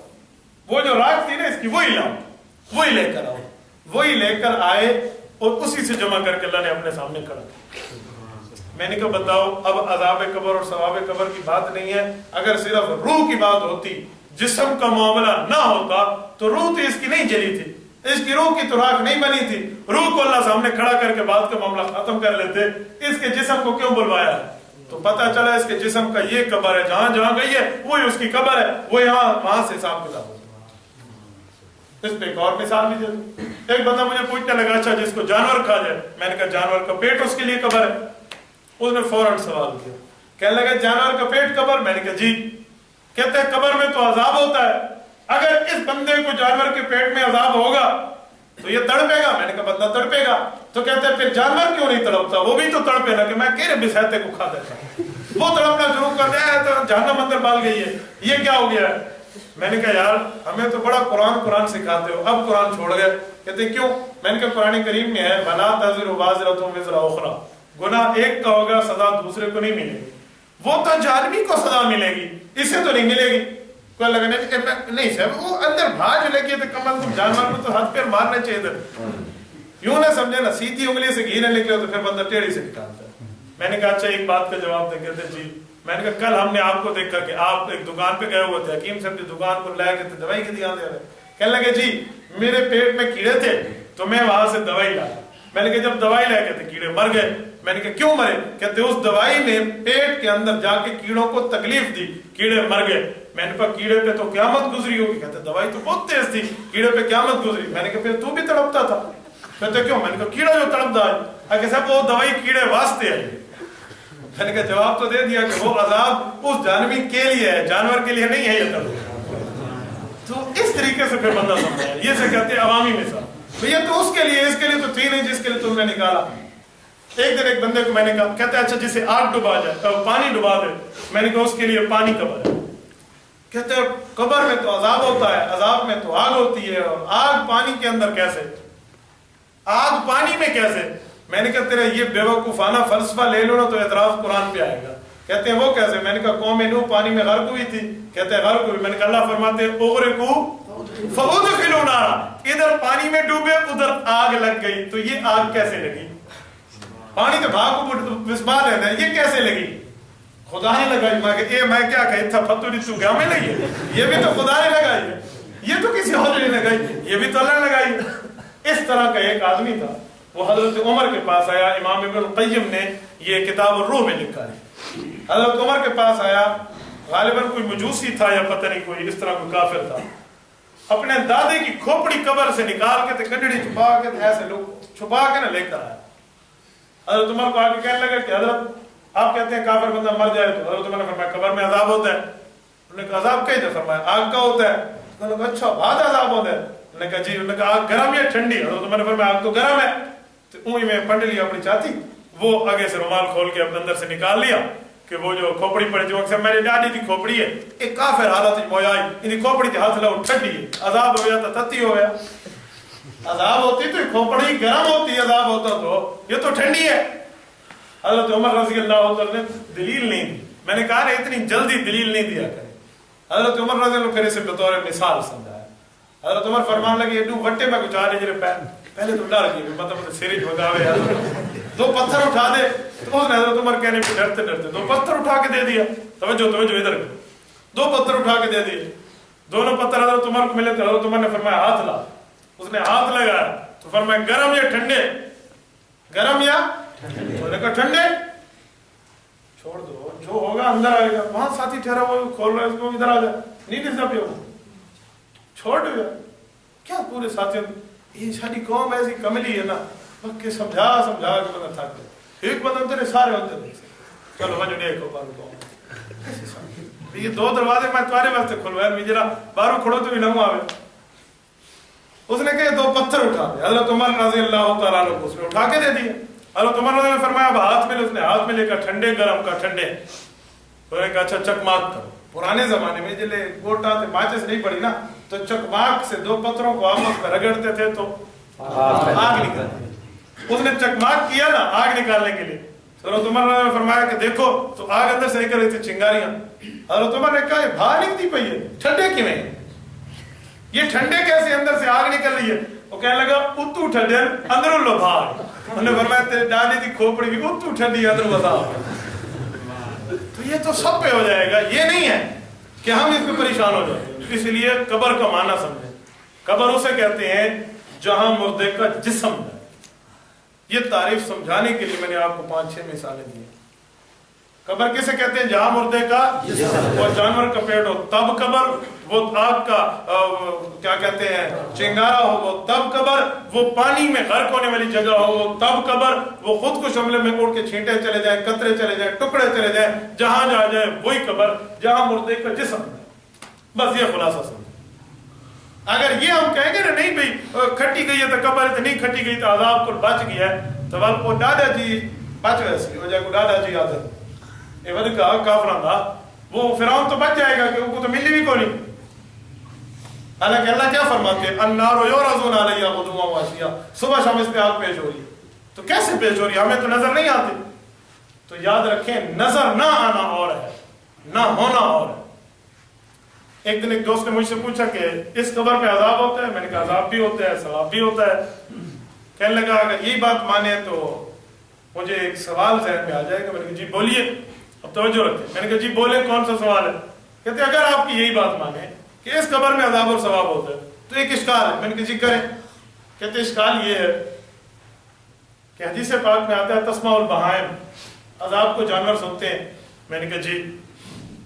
وہ جو راکھ تھی نا اس کی وہی لاؤ, وہی لے کر آؤ. وہی لے کر آئے اور اسی سے جمع کر کے اللہ نے اپنے سامنے کھڑا کیا. میں نے کہا بتاؤ, اب عذاب قبر اور ثواب قبر کی بات نہیں ہے. اگر صرف روح کی بات ہوتی, جسم کا معاملہ نہ ہوتا تو روح تو اس کی نہیں جلی تھی, اس کی روح کی تو راکھ نہیں بنی تھی. روح کو اللہ سامنے کھڑا کر کے بات کا معاملہ ختم کر لیتے. اس کے جسم کو کیوں بلوایا؟ تو پتہ چلا اس کے جسم کا یہ قبر ہے, جہاں جہاں گئی ہے وہی اس کی قبر ہے, وہ یہاں وہاں سے حساب کتاب ہوتا. اس پہ ایک اور مثال بھی دے دوں. ایک بندہ مجھے پوچھنے لگا اچھا جس کو جانور کھا جائے, میں نے کہا جانور کا پیٹ اس کے لیے قبر ہے. اس نے فوراً سوال کیا, کہنے لگا جانور کا پیٹ قبر؟ میں نے کہا جی. کہتے ہیں قبر میں تو عذاب ہوتا ہے, اگر اس بندے کو جانور کے پیٹ میں عذاب ہوگا تو یہ تڑپے گا. میں نے کہا بندہ تڑپے گا. تو کہتے ہیں پھر جانور کیوں نہیں تڑپتا؟ وہ بھی تو تڑپے نا, کہ میں کہہ رہے بسہتے کو کھا دیتا ہوں, وہ تڑپنا شروع کر دیا تو جہنم اندر ڈال گئی ہے, یہ کیا ہو گیا ہے؟ میں نے کہا یار ہمیں تو بڑا قرآن سکھاتے ہو, اب قرآن چھوڑ گئے. کہتے کیوں؟ میں نے کہا قرآن کریم میں ہے وَلَا تَزِرُ وَازِرَةٌ وِزْرَ أُخْرَىٰ, گناہ ایک کا ہوگا سزا دوسرے کو نہیں ملے گی. وہ تو جانوی کو سزا ملے گی, اسے تو نہیں ملے گی. کوئی لگا نہیں صاحب وہ اندر بھاج لگی تو کم از کم جانور کو تو ہاتھ پیر مارنے چاہیے تھے. یوں نہ سمجھے نا, سیدھی انگلی سے گھی نہ نکلے تو پھر بندہ ٹیڑھی سے نکالتا ہے. میں نے کہا اچھا ایک بات کا جواب دے. کہتے جی. میں نے کہا کل ہم نے آپ کو دیکھا کہ آپ ایک دکان پہ گئے ہوئے تھے, حکیم صاحب کی دکان کو لے کے دوائی کی دکان دے رہے. کہنے لگے جی میرے پیٹ میں کیڑے تھے تو میں وہاں سے دوائی لایا. میں نے کہا جب دوائی لے کے تھے کیڑے مر گئے. میں نے کہا کیوں مرے؟ کہتے اس دوائی نے پیٹ کے اندر جا کے کیڑوں کو تکلیف دی, کیڑے مر گئے. میں نے کہا کیڑے پہ تو قیامت گزری ہوگی. کہتے دوائی تو بہت تیز تھی, کیڑے پہ قیامت گزری. میں نے کہا پھر تو بھی تڑپتا تھا؟ کہتے کیوں؟ میں نے کہا کیڑا جو تڑپتا ہے. کہ صاحب وہ دوائی کیڑے واسطے ہے. میں نے کہا جواب تو دے دیا کہ وہ عذاب اس جانوی کے لیے ہے, جانور کے لیے نہیں ہے یہ تڑپ. تو اس طریقے سے پھر بندہ سمجھا ہے. یہ سے کہتے ہیں عوامی مثال. یہ تو اس کے لیے, اس کے لیے تو تھی نہیں جس کے لیے تم نے نکالا. ایک دن ایک بندے کو میں نے کہا, کہتے اچھا جسے آگ ڈبا جائے, پانی ڈبا دے. میں نے کہا اس کے لیے پانی قبر ہے. کہتے ہیں قبر میں تو عذاب ہوتا ہے, عذاب میں تو آگ ہوتی ہے, اور آگ پانی کے اندر کیسے؟ آگ پانی میں کیسے؟ میں نے کہا تیرا یہ بیوقوفانہ فلسفہ لے لو نا تو اعتراض قرآن پہ آئے گا. کہتے ہیں وہ کیسے؟ میں نے کہا قوم نوح پانی میں غرق ہوئی تھی. کہتے ہیں غرق ہوئی. میں نے کہا اللہ فرماتے ہیں اغرقوا فادخلوا نارا, ادھر پانی میں ڈوبے ادھر آگ لگ گئی. تو یہ آگ کیسے لگی؟ پانی کے بھاگ کو وسبا لینا ہے, یہ کیسے لگی؟ خدا نے لگائی. میں کیا کہی تھا فتوری تو گیا میں لگی, یہ بھی تو خدا نے لگائی ہے, یہ تو کسی اور نے لگائی, یہ بھی تو اللہ نے لگائی. اس طرح کا ایک آدمی تھا, وہ حضرت عمر کے پاس آیا. امام ابن القیم نے یہ کتاب الروح میں لکھا ہے. حضرت عمر کے پاس آیا, غالباً کوئی مجوسی تھا یا پتہ نہیں کوئی اس طرح کوئی کافر تھا. اپنے دادے کی کھوپڑی قبر سے نکال کے کنڈڑی چھپا کے ایسے لوگ چھپا کے نہ لے کر آیا. حضرت عمر کو آگے کہنے لگا کہ حضرت آپ کہتے ہیں کافر بندہ مر جائے تو حضرت عمر نے فرمایا قبر میں عذاب ہوتا ہے. انہوں نے کہا عذاب کہیں تو فرمایا آگ کا ہوتا ہے. انہوں نے کہا اچھا بعد عذاب ہوتا ہے. انہوں نے کہا جی. انہوں نے کہا آگ گرم یا ٹھنڈی؟ حضرت عمر نے فرمایا آگ تو گرم ہے. تو اونی میں پنڈ لیا اپنی چاتی, وہ آگے سے رومال کھول کے اپنے اندر سے نکال لیا کہ وہ جو کھوپڑی پڑی تھی, اکثر میری ڈاڈی کی کھوپڑی ہے, ایک کافر حالت مویا آئی, انہیں کھوپڑی کے ہاتھ لاؤ ٹھنڈی ہے, عذاب ہو گیا تو تتی ہو گیا. عذاب ہوتی تو کھوپڑی گرم ہوتی, عذاب ہوتا تو یہ تو ٹھنڈی ہے. حضرت عمر رضی اللہ عنہ نے دلیل نہیں دی. میں نے کہا نا اتنی جلدی دلیل نہیں دیا کرے. حضرت عمر رضی اللہ عنہ پھر اسے بطور مثال سمجھایا. حضرت عمر فرمان لگے یہ وٹے میں کچھ آ رہے جرے پہلے تو ڈر گئی, مطلب سیریج بگاوے, دو پتھر اٹھا دے. تو اس نے حضرت عمر کہنے پہ ڈرتے ڈرتے دو پتھر اٹھا کے دے دیا. توجہ ادھر, دو پتھر اٹھا کے دے دیے. دونوں پتھر حضرت عمر کو ملے تو حضرت عمر نے فرمایا ہاتھ لا. اس نے ہاتھ لگایا تو فرمایا گرم یا ٹھنڈے؟ گرم یا تو نے کہا ٹھنڈے. چھوڑ دو جو ہوگا اندر آئے گا. وہاں ساتھی ٹھہرا وہ کھول رہا ہے, اس کو ادھر آ جائے, نہیں دسنا پہ چھوڑ دیا. کیا پورے ساتھیوں یہ ساری قوم ایسی کملی ہے نا کہ سمجھا سمجھا کے بندہ تھک گیا. ایک بندہ تیرے سارے ہوتے نہیں, چلو وجہ نہیں کو بارو کو یہ دو دروازے میں تمہارے واسطے کھلوایا, میں جرا بارو کھڑو تو بھی نہ آوے. اس نے کہا دو پتھر اٹھا دے. حضرت عمر رضی اللہ تعالیٰ عنہ کو اس نے اٹھا کے دے دیا. حضرت عمر نے فرمایا اب ہاتھ میں لے. اس نے ہاتھ میں لے کر ٹھنڈے گرم کا ٹھنڈے. تو نے کہا اچھا چکماک کرو. پرانے زمانے میں جلے گوٹا تھے, ماچس نہیں پڑی نا, تو چکماک سے دو پتھروں کو آپس میں رگڑتے تھے تو آگ نکلتی. اس نے چکماک کیا نا آگ نکالنے کے لیے. حضرت عمر نے فرمایا کہ دیکھو تو آگ اندر سے نکل رہی تھی چنگاریاں. حضرت عمر نے کہا یہ باہر نکلتی پئی ہے, ٹھنڈے کیوں ہیں یہ, ٹھنڈے کیسے اندر سے آگ نکل رہی ہے؟ وہ کہنے لگا اتو ٹھنڈے اندروں لو باہر. انہوں نے فرمایا تیرے ڈالی تھی کھوپڑی بھی اتو ٹھنڈی اندر بتا. تو یہ تو سب پہ ہو جائے گا, یہ نہیں ہے کہ ہم اس پہ پریشان ہو جائیں. اس لیے قبر کا معنی سمجھیں. قبر اسے کہتے ہیں جہاں مردے کا جسم ہے. یہ تعریف سمجھانے کے لیے میں نے آپ کو 5-6 مثالیں دی. قبر کسے کہتے ہیں؟ جہاں مردے کا اور جانور کا پیٹ ہو تب قبر, وہ آگ کا کیا کہتے ہیں چنگارا ہو وہ تب قبر, وہ پانی میں غرق ہونے والی جگہ ہو وہ تب قبر, وہ خود کو شملے میں اڑ کے چھینٹے چلے جائیں, قطرے چلے جائیں, ٹکڑے چلے جائیں, جہاں جا جائے وہی قبر, جہاں مردے کا جسم ہے. بس یہ خلاصہ سمجھ. اگر یہ ہم کہیں گے نا نہیں بھائی کھٹی گئی ہے تو قبر ہے, نہیں کھٹی گئی تو عذاب کو بچ گیا ہے, تو وہ دادا جی بچ گئے سی ہو جائے کو دادا جی آدھر یہ ود کہا کافران تھا, وہ فرعون تو بچ جائے گا کہ ان کو تو ملی بھی کوئی نہیں. حالانکہ اللہ کیا فرماتے ہیں النار یعرضون علیہا غدوا وعشیا, صبح شام اس پہ آگ پیش ہو رہی ہے. تو کیسے پیش ہو رہی ہے؟ ہمیں تو نظر نہیں آتی. تو یاد رکھیں نظر نہ آنا اور ہے, نہ ہونا اور ہے. ایک دن ایک دوست نے مجھ سے پوچھا کہ اس قبر میں عذاب ہوتا ہے؟ میں نے کہا عذاب بھی ہوتا ہے ثواب بھی ہوتا ہے. کہنے لگا اگر یہی بات مانے تو مجھے ایک سوال ذہن میں آ جائے گا. میں نے کہا جی بولیے, اب توجہ رکھیں. میں نے کہا جی بولے کون سا سوال ہے؟ کہتے اگر آپ کی یہی بات مانے کہ اس قبر میں عذاب اور ثواب ہوتا ہے تو ایک اشکال ہے. میں نے کہا جی کریں. کہتے اشکال یہ ہے کہ حدیث پاک میں آتا ہے تسمع البہائم, عذاب کو جانور سنتے ہیں. میں نے کہا جی.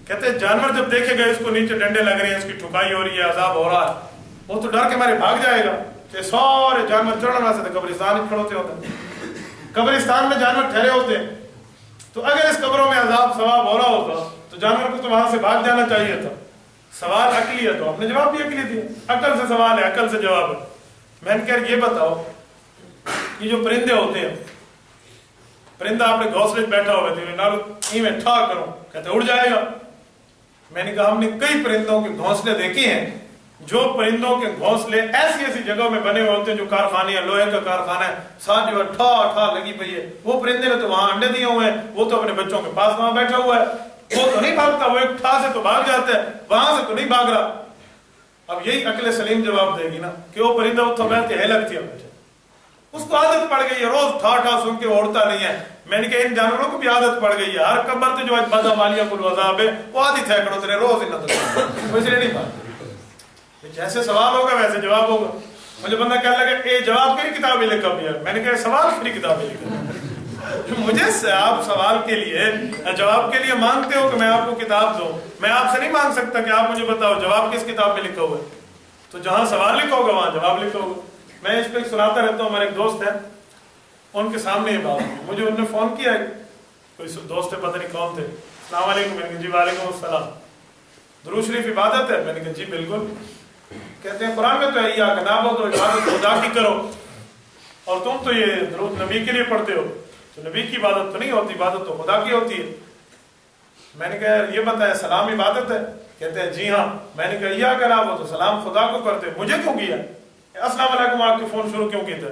کہتے جانور جب دیکھے گا اس کو نیچے ڈنڈے لگ رہے ہیں, اس کی ٹھکائی ہو رہی ہے, عذاب ہو رہا ہے, وہ تو ڈر کے مارے بھاگ جائے گا. کہ سارے جانور چڑھنا سے قبرستان کھڑے ہوتے ہیں, قبرستان میں جانور ٹھہرے ہوتے ہیں. تو اگر اس قبروں میں عذاب ثواب ہو رہا ہوتا تو جانور کو تو وہاں سے بھاگ جانا چاہیے تھا. سوال عقلی ہے تو آپ نے جواب بھی عقلی دیا. عقل سے سوال ہے, عقل سے جواب ہے. میں نے کہا یہ بتاؤ یہ جو پرندے ہوتے ہیں, پرندہ اپنے گھونسلے میں بیٹھا ہوئے تھے میں ٹھا کروں کہتے اڑ جائے گا. میں نے کہا ہم نے کئی پرندوں کے گھونسلے دیکھے ہیں, جو پرندوں کے گھونسلے ایسی ایسی جگہوں میں بنے ہوئے ہوتے ہیں جو کارخانے ہیں, لوہے کا کارخانہ ہے, ساتھ جو ٹھا ٹھا لگی پئی ہے. وہ پرندے نے تو وہاں انڈے دیے ہوئے ہیں, وہ تو اپنے بچوں کے پاس وہاں بیٹھا ہوا ہے, وہ تو نہیں بھاگتا, وہ ایک ٹھا سے تو بھاگ جاتا ہے, وہاں سے تو نہیں بھاگ رہا. اب یہی عقل سلیم جواب دے گی نا کہ وہ پرندہ اتنا بیٹھتے ہے لگتی ہے, اس کو عادت پڑ گئی ہے, روز ٹھا ٹھا سن کے اڑتا نہیں ہے. میں نے کہا ان جانوروں کو بھی عادت پڑ گئی ہے, ہر قبر تے جو بدا مالیہ کل عذاب ہے وہ عادت ہے کرو تیرے روز ان نظر اس لیے نہیں پاتے. جیسے سوال ہوگا ویسے جواب ہوگا. مجھے بندہ کہنے لگا اے جواب کی کتاب لکھا بھی ہے. میں نے کہا سوال کی کتاب لکھا. مجھے آپ سوال کے لیے جواب کے لیے مانگتے ہو کہ میں آپ کو کتاب دوں, میں آپ سے نہیں مانگ سکتا کہ آپ مجھے بتاؤ جواب کس کتاب میں لکھا ہوا ہے. تو جہاں سوال لکھا ہوگا وہاں جواب لکھا ہوگا. میں اس پہ سناتا رہتا ہوں. ہمارے ایک دوست ہیں, ان کے سامنے یہ بات مجھے انہوں نے فون کیا ہے, کوئی دوست ہے پتہ نہیں کون تھے. السلام علیکم. میں نے کہا جی وعلیکم السلام. درود شریف عبادت ہے؟ میں نے کہا جی بالکل. کہتے ہیں قرآن میں تو ہے یا کنابو تو عبادت خدا کی کرو, اور تم تو یہ درود نبی کے لیے پڑھتے ہو, تو نبی کی عبادت تو نہیں ہوتی, عبادت تو خدا کی ہوتی ہے. میں نے کہا یہ بتایا سلام عبادت ہے؟ کہتے ہیں جی ہاں. میں نے کہا یا کنابو تو سلام خدا کو کرتے, مجھے کیوں کیا؟ السلام علیکم آپ کے فون شروع کیوں کیے تھے؟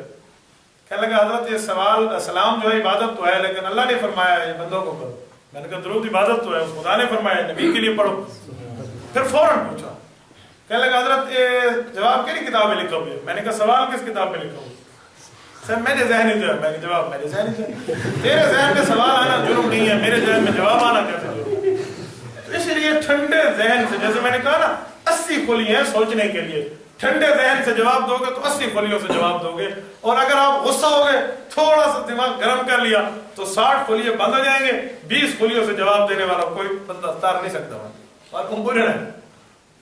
کہنے لگا حضرت یہ سوال سلام جو ہے عبادت تو ہے, لیکن اللہ نے فرمایا ہے بندوں کو کرو. میں نے کہا درود عبادت تو ہے, خدا نے فرمایا نبی کے لیے پڑھو. پھر فوراً پوچھا, کہنے لگا حضرت یہ جواب کس کتاب میں لکھا ہوئی ہے؟ میں نے کہا سوال کس کتاب میں لکھا ہوا ہے؟ سر میرے ذہن ہی جو ہے. میں نے جواب میرے ذہن ہی جو ہے. تیرے ذہن میں سوال آنا جرم نہیں ہے, میرے ذہن میں جواب آنا کیسے جرم ہے؟ تو اس لیے ٹھنڈے ذہن سے, جیسے میں نے کہا نا 80 کھلی ہیں سوچنے کے لیے, ٹھنڈے ذہن سے جواب دو گے تو 80 کھلیوں سے جواب دو گے. اور اگر آپ غصہ ہو گئے, تھوڑا سا دماغ گرم کر لیا تو 60 کھلیے بند ہو جائیں گے. 20 کھلیوں سے جواب دینے والا کوئی بندہ تار نہیں سکتا اور تم بولے رہے.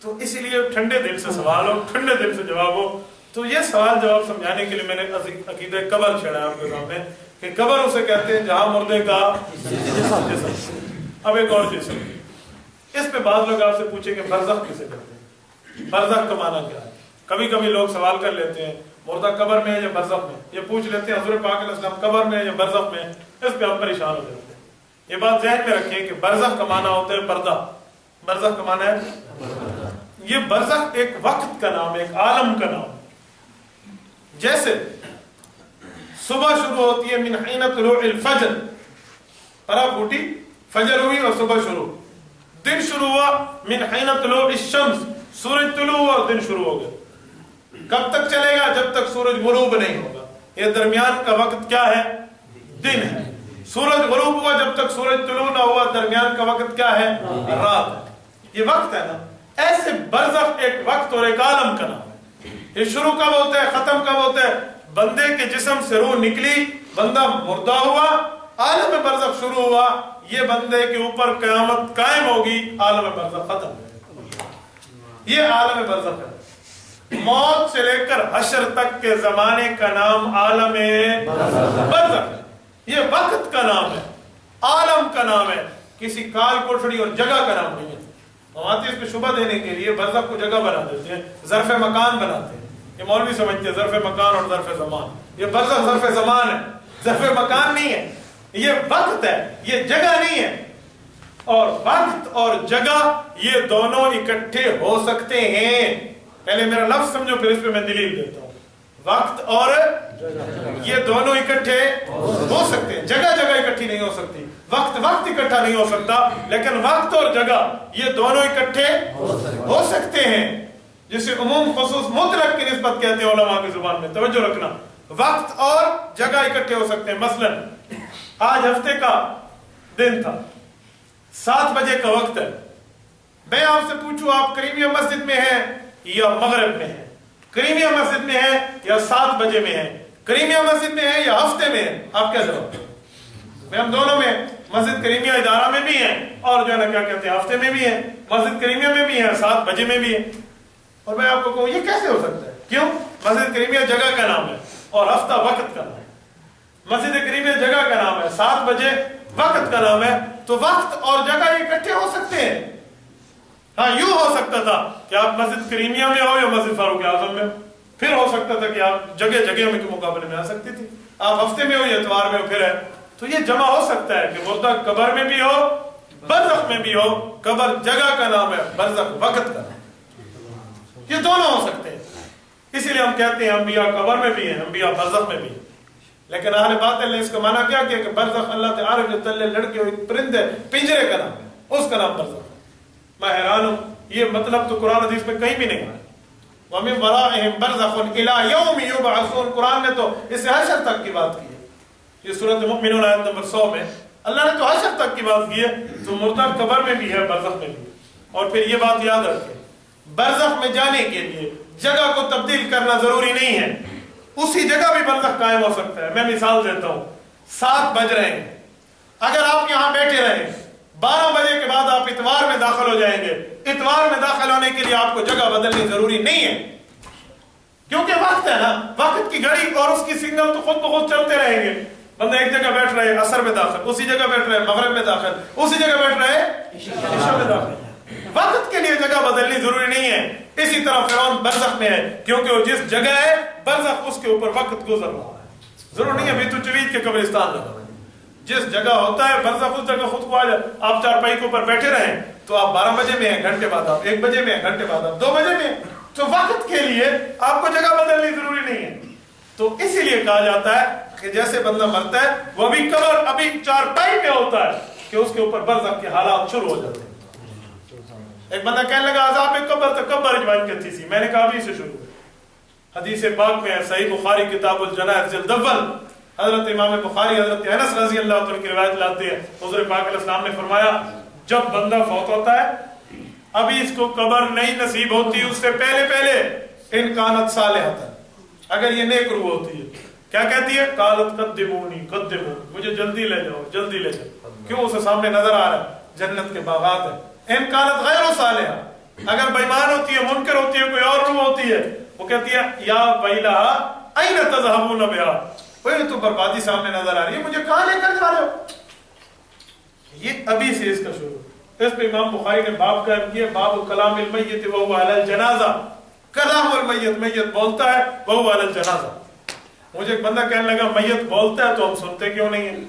تو اسی لیے ٹھنڈے دل سے سوال ہو, ٹھنڈے دل سے جواب ہو. تو یہ سوال جواب سمجھانے کے لیے میں نے عقیدہ قبر چھیڑا ہے آپ کے سامنے کہ قبر اسے کہتے ہیں جہاں مردے کا جسم. اب ایک اور چیز, اس پہ بعض لوگ آپ سے پوچھیں کہ برزخ کسے کہتے ہیں, برزخ کا معنی کیا ہے؟ کبھی کبھی لوگ سوال کر لیتے ہیں مردہ قبر میں ہے یا برزخ میں, یہ پوچھ لیتے ہیں حضور پاک علیہ السلام قبر میں ہے یا برزخ میں. اس پہ آپ پریشان ہو جاتے ہیں. یہ بات ذہن میں رکھیں کہ برزخ کا معنی ہوتا ہے پردہ. برزخ کا معنی ہے, یہ برزخ ایک وقت کا نام ہے, ایک عالم کا نام. جیسے صبح شروع ہوتی ہے من حین طلوع الفجر، پرا پھوٹی فجر ہوئی اور صبح شروع. دن شروع ہوا من حین طلوع الشمس، سورج طلوع ہوا اور دن شروع ہو گیا. کب تک چلے گا؟ جب تک سورج غروب نہیں ہوگا. یہ درمیان کا وقت کیا ہے؟ دن ہے. سورج غروب ہوا جب تک سورج طلوع نہ ہوا درمیان کا وقت کیا ہے؟ رات ہے. یہ وقت ہے نا. ایسے برزخ ایک وقت اور ایک عالم کا نام ہے. یہ شروع کب ہوتا ہے، ختم کب ہوتا ہے؟ بندے کے جسم سے روح نکلی، بندہ مردہ ہوا، عالم برزخ شروع ہوا. یہ بندے کے اوپر قیامت قائم ہوگی، عالم برزخ ختم ہے. یہ عالم برزخ ہے. موت سے لے کر حشر تک کے زمانے کا نام عالم برزخ ہے. یہ وقت کا نام ہے، عالم کا نام ہے، کسی کال کوٹڑی اور جگہ کا نام نہیں ہے. ہم اس پہ شبہ دینے کے لیے برزخ کو جگہ بنا دیتے ہیں، ظرف مکان بناتے ہیں. یہ مولوی سمجھتے ہیں ظرف مکان اور ظرف زمان. یہ برزخ ظرف زمان ہے، ظرف مکان نہیں ہے. یہ وقت ہے، یہ جگہ نہیں ہے. اور وقت اور جگہ یہ دونوں اکٹھے ہو سکتے ہیں. پہلے میرا لفظ سمجھو پھر اس پہ میں دلیل دیتا ہوں. وقت اور یہ دونوں اکٹھے ہو سکتے ہیں. جگہ جگہ اکٹھی نہیں ہو سکتی، وقت اکٹھا نہیں ہو سکتا، لیکن وقت اور جگہ یہ دونوں اکٹھے ہو سکتے ہیں. جسے عموم خصوص مطلق کی نسبت کہتے ہیں علماء کی زبان میں. توجہ رکھنا، وقت اور جگہ اکٹھے ہو سکتے ہیں. مثلا آج ہفتے کا دن تھا، 7 بجے کا وقت ہے. میں آپ سے پوچھوں آپ کریمیہ مسجد میں ہیں یا مغرب میں ہیں؟ کریمیہ مسجد میں ہیں یا 7 بجے میں ہیں؟ کریمیہ مسجد میں ہیں یا ہفتے میں ہیں؟ آپ کیا جواب؟ میں ہم دونوں میں، مسجد کریمیہ ادارہ میں بھی ہیں اور جو ہے نا کیا کہتے ہیں ہفتے میں بھی ہیں. مسجد کریمیہ میں بھی ہیں، 7 بجے میں بھی ہیں. اور میں آپ کو کہوں یہ کیسے ہو سکتا ہے؟ کیوں؟ مسجد کریمیہ جگہ کا نام ہے اور ہفتہ وقت کا نام ہے. مسجد کریمیہ جگہ کا نام ہے، 7 بجے وقت کا نام ہے. تو وقت اور جگہ اکٹھے ہو سکتے ہیں. ہاں یوں ہو سکتا تھا کہ آپ مسجد کریمیہ میں ہو یا مسجد فاروق اعظم میں. پھر ہو سکتا تھا کہ آپ جگہ جگہ میں کے مقابلے میں آ سکتی تھی. آپ ہفتے میں ہو یا اتوار میں ہو پھر ہے. تو یہ جمع ہو سکتا ہے کہ مردہ قبر میں بھی ہو، برزخ میں بھی ہو. قبر جگہ کا نام ہے، برزخ وقت کا نام ہے. یہ دونوں ہو سکتے ہیں. اسی لیے ہم کہتے ہیں انبیاء قبر میں بھی ہیں، انبیاء برزخ میں بھی ہیں. لیکن اہل باطل نے اس کا معنی کیا کیا کہ برزخ اللہ تعالی لڑکے ہوئے پرندے پنجرے کا نام ہے، اس کا نام برزخ ہے. میں حیران ہوں، یہ مطلب تو قرآن حدیث میں کہیں بھی نہیں ہے. وَمِن وَرَائِهِمْ بَرْزَخٌ إِلَىٰ يَوْمِ يُبْعَثُونَ. قرآن نے تو اس سے حشر تک کی بات کی ہے. یہ سورۃ المؤمنون آیت نمبر 100 میں اللہ نے تو حشر تک کی بات کی ہے. تو مردہ قبر میں بھی ہے، برزخ میں بھی ہے. اور پھر یہ بات یاد رکھیں، برزخ میں جانے کے لیے جگہ کو تبدیل کرنا ضروری نہیں ہے. اسی جگہ بھی برزخ قائم ہو سکتا ہے. میں مثال دیتا ہوں، 7 بج رہے ہیں، اگر آپ یہاں بیٹھے رہیں 12 بجے کے بعد آپ اتوار میں داخل ہو جائیں گے. اتوار میں داخل ہونے کے لیے آپ کو جگہ بدلنی ضروری نہیں ہے، کیونکہ وقت ہے نا. وقت کی گھڑی اور اس کی سگنل تو خود بخود چلتے رہیں گے. بندہ ایک جگہ بیٹھ رہے عصر میں داخل، اسی جگہ بیٹھ رہے مغرب میں داخل، اسی جگہ بیٹھ رہے عشاء میں داخل. وقت کے لیے جگہ بدلنی ضروری نہیں ہے. اسی طرح فرعون برزخ میں ہے، کیونکہ وہ جس جگہ ہے برزخ اس کے اوپر وقت گزر رہا ہے. ضرور نہیں ہے بیتو چوید کے قبرستان لگا. جس جگہ ہوتا ہے برزخ اس جگہ خود کو آ جائے. آپ چارپائی کے اوپر بیٹھے رہیں تو آپ 12 بجے میں ہیں، گھنٹے بعد آپ 1 بجے میں ہیں، گھنٹے بعد آپ 2 بجے میں ہیں. تو وقت کے لیے آپ کو جگہ بدلنی ضروری نہیں ہے. تو اسی لیے کہا جاتا ہے کہ جیسے بندہ مرتا ہے وہ ابھی قبر ابھی چارپائی پہ ہوتا ہے کہ اس کے اوپر برزخ کے حالات شروع ہو جاتے ہیں. ایک بندہ کہنے لگا عذاب قبر تو کب رجوان کہتی سی. میں نے کہا ابھی سے شروع ہے. حدیث پاک میں ہے، صحیح بخاری کتاب الجنائز جلد اول، حضرت امام بخاری حضرت انس رضی اللہ عنہ کی روایت لاتے ہیں. حضور پاک علیہ السلام نے فرمایا جب بندہ فوت ہوتا ہے ابھی اس کو قبر نہیں نصیب ہوتی، اس سے پہلے ان کانت صالحۃ، اگر یہ نیک روح ہوتی ہے کیا کہتی ہے؟ قالت قدمونی قدمونی، مجھے جلدی لے جاؤ جلدی لے جاؤ. کیوں؟ اسے سامنے نظر آ رہا ہے جنت کے باغات ہیں. ان کانت غیر صالحہ، اگر بےمان ہوتی ہے، منکر ہوتی ہے، کوئی اور روح ہوتی ہے، وہ کہتی ہے یا ویلہا این تذہبون بہا، وہ تو بربادی سامنے نظر آ رہی ہے، مجھے کہاں لے کر جا رہے ہو؟ یہ ابھی سے اس کا شروع. اس پہ امام بخاری نے باب قائم کیا، باب کلام المیت وہو علی الجنازہ. کلام المیت، میت بولتا ہے، وہو علی الجنازہ. مجھے ایک بندہ کہنے لگا میت بولتا ہے تو ہم سنتے کیوں نہیں ہیں؟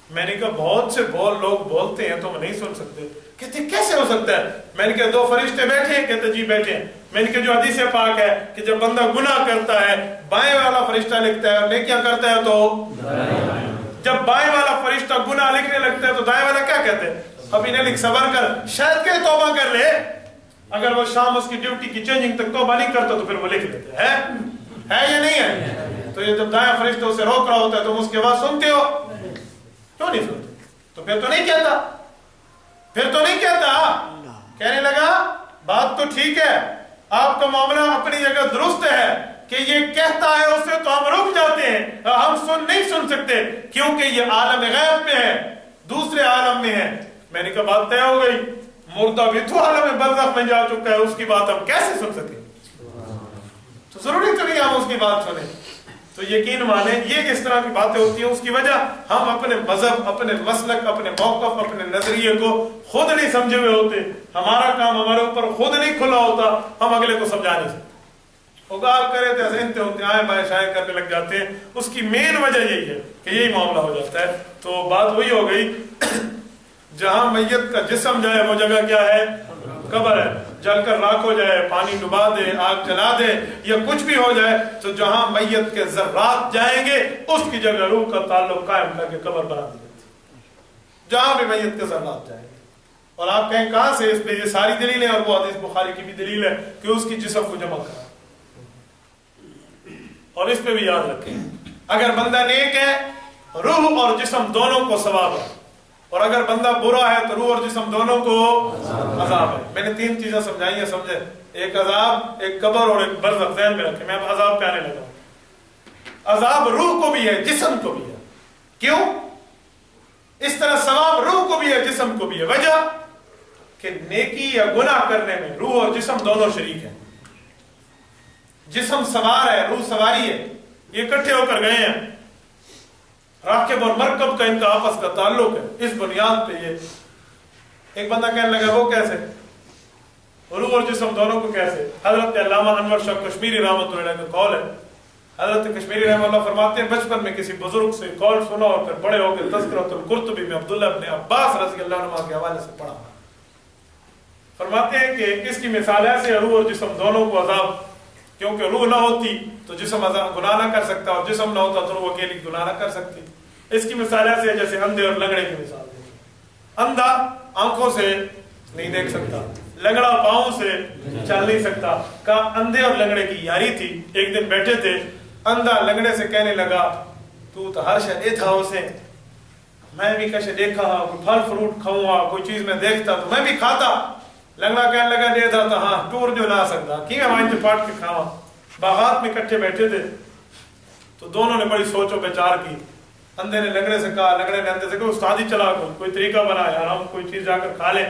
میں نے کہا بہت سے لوگ بولتے ہیں تو ہم نہیں سن سکتے. کہتے کیسے ہو سکتا ہے؟ میں نے کہا 2 فرشتے بیٹھے ہیں؟ کہتے جی بیٹھے ہیں۔ میں نے کہا جو حدیث پاک ہے کہ جب بندہ گناہ کرتا ہے بائیں والا فرشتہ لکھتا ہے اور نیکیاں کرتا ہے تو جب بائیں والا فرشتہ گناہ لکھنے لگتا ہے تو دائیں والا کیا کہتے ہیں؟ ابھی نہ لکھ، صبر کر، شاید کہ توبہ کر لے۔ اگر وہ شام اس کی ڈیوٹی کی چینجنگ تک توبہ نہیں کرتا تو پھر وہ لکھ دیتے ہے یا نہیں ہے؟ تو یہ جب دائیں فرشتہ اسے روک رہا ہوتا ہے تو اس کے بعد سنتے ہو؟ کیوں نہیں سنتے؟ تو پھر تو نہیں کہتا، پھر تو نہیں کہتا۔ کہنے لگا بات تو ٹھیک ہے، آپ کا معاملہ اپنی جگہ درست ہے کہ یہ کہتا ہے اسے تو ہم رک جاتے ہیں، ہم نہیں سن سکتے کیونکہ یہ عالم غیب میں ہے، دوسرے عالم میں ہے۔ میں نے کہا بات طے ہو گئی، مردہ بھی تو عالم برزخ میں جا چکا ہے، اس کی بات ہم کیسے سن سکیں؟ تو ضروری تو نہیں ہم اس کی بات سنیں۔ تو یقین مانیں یہ اس طرح کی باتیں ہوتی ہیں، اس کی وجہ ہم اپنے مذہب، اپنے مسلک، اپنے موقف، اپنے نظریے کو خود نہیں سمجھے ہوئے ہوتے، ہمارا کام ہمارے اوپر خود نہیں کھلا ہوتا، ہم اگلے کو سمجھا نہیں سکتے، اگال کرے تھے ہنستے ہوتے آئیں بائیں شائیں کرنے لگ جاتے ہیں۔ اس کی مین وجہ یہی ہے کہ یہی معاملہ ہو جاتا ہے۔ تو بات وہی ہو گئی جہاں میت کا جسم جائے وہ جگہ کیا ہے؟ قبر ہے۔ جل کر راکھ ہو جائے، پانی ڈبا دے، آگ جلا دے یا کچھ بھی ہو جائے، تو جہاں میت کے ذرات جائیں گے اس کی جگہ روح کا تعلق قائم کر کے قبر بنا دی جاتی ہے، جہاں بھی میت کے ذرات جائیں گے۔ اور آپ کہیں کہاں سے؟ اس پہ یہ ساری دلیلیں، اور وہ حدیث بخاری کی بھی دلیل ہے کہ اس کی جسم کو جمع کرا۔ اور اس پہ بھی یاد رکھیں اگر بندہ نیک ہے روح اور جسم دونوں کو ثواب ہے، اور اگر بندہ برا ہے تو روح اور جسم دونوں کو عذاب ہے۔ میں نے 3 چیزیں سمجھائی ہیں، سمجھے؟ ایک عذاب، ایک قبر اور ایک برزخ، ذہن میں رکھیں۔ میں اب عذاب پہ آنے لگا ہوں۔ عذاب روح کو بھی ہے، جسم کو بھی ہے۔ کیوں؟ اس طرح ثواب روح کو بھی ہے، جسم کو بھی ہے۔ وجہ کہ نیکی یا گناہ کرنے میں روح اور جسم دونوں شریک ہیں۔ جسم سوار ہے، روح سواری ہے، یہ اکٹھے ہو کر گئے ہیں۔ راکب اور مرکب کا ان کا آپس کا تعلق ہے، اس بنیاد پہ یہ۔ ایک بندہ کہنے لگا وہ کیسے؟ روح اور جسم دونوں کو کیسے؟ حضرت علامہ انور شاہ کشمیری رحمۃ اللہ علیہ کا قول ہے۔ حضرت کشمیری رحمۃ اللہ فرماتے ہیں بچپن میں کسی بزرگ سے قول سنا اور پھر بڑے ہو کے تذکرۃ القرطبی میں عبداللہ ابن عباس رضی اللہ عنہ کے حوالے سے پڑھا۔ فرماتے ہیں کہ اس کی مثال ایسے روح اور جسم دونوں کو عذاب، کیونکہ روح نہ ہوتی تو جسم گناہ نہ کر سکتا، اور جسم نہ ہوتا تو روح اکیلی گناہ نہ کر سکتی۔ اس کی مثال ایسے ہے جیسے اندھے اور لنگڑے کی مثال ہے۔ اندھا آنکھوں سے نہیں دیکھ سکتا، لنگڑا پاؤں سے چل نہیں سکتا۔ کہا اندھے اور لنگڑے کی یاری تھی۔ ایک دن بیٹھے تھے، اندھا لنگڑے سے کہنے لگا تو ہر شے دیکھا اسے، میں بھی کشے دیکھا، کوئی پھل فروٹ کھاؤں، کوئی چیز میں دیکھتا تو میں بھی کھاتا۔ لنگڑا کہنے لگا دے تھا تو ہاں ٹور جو لا سکتا کی میں وہاں پاٹ کے کھاوا۔ باغات میں کٹھے بیٹھے تھے تو دونوں نے بڑی سوچ و بچار کی۔ اندھے نے لنگڑے سے کہا، لنگڑے نے اندھے سے کہا استاد ہی چلا کوئی طریقہ بنا یار، ہم کوئی چیز جا کر کھا لیں۔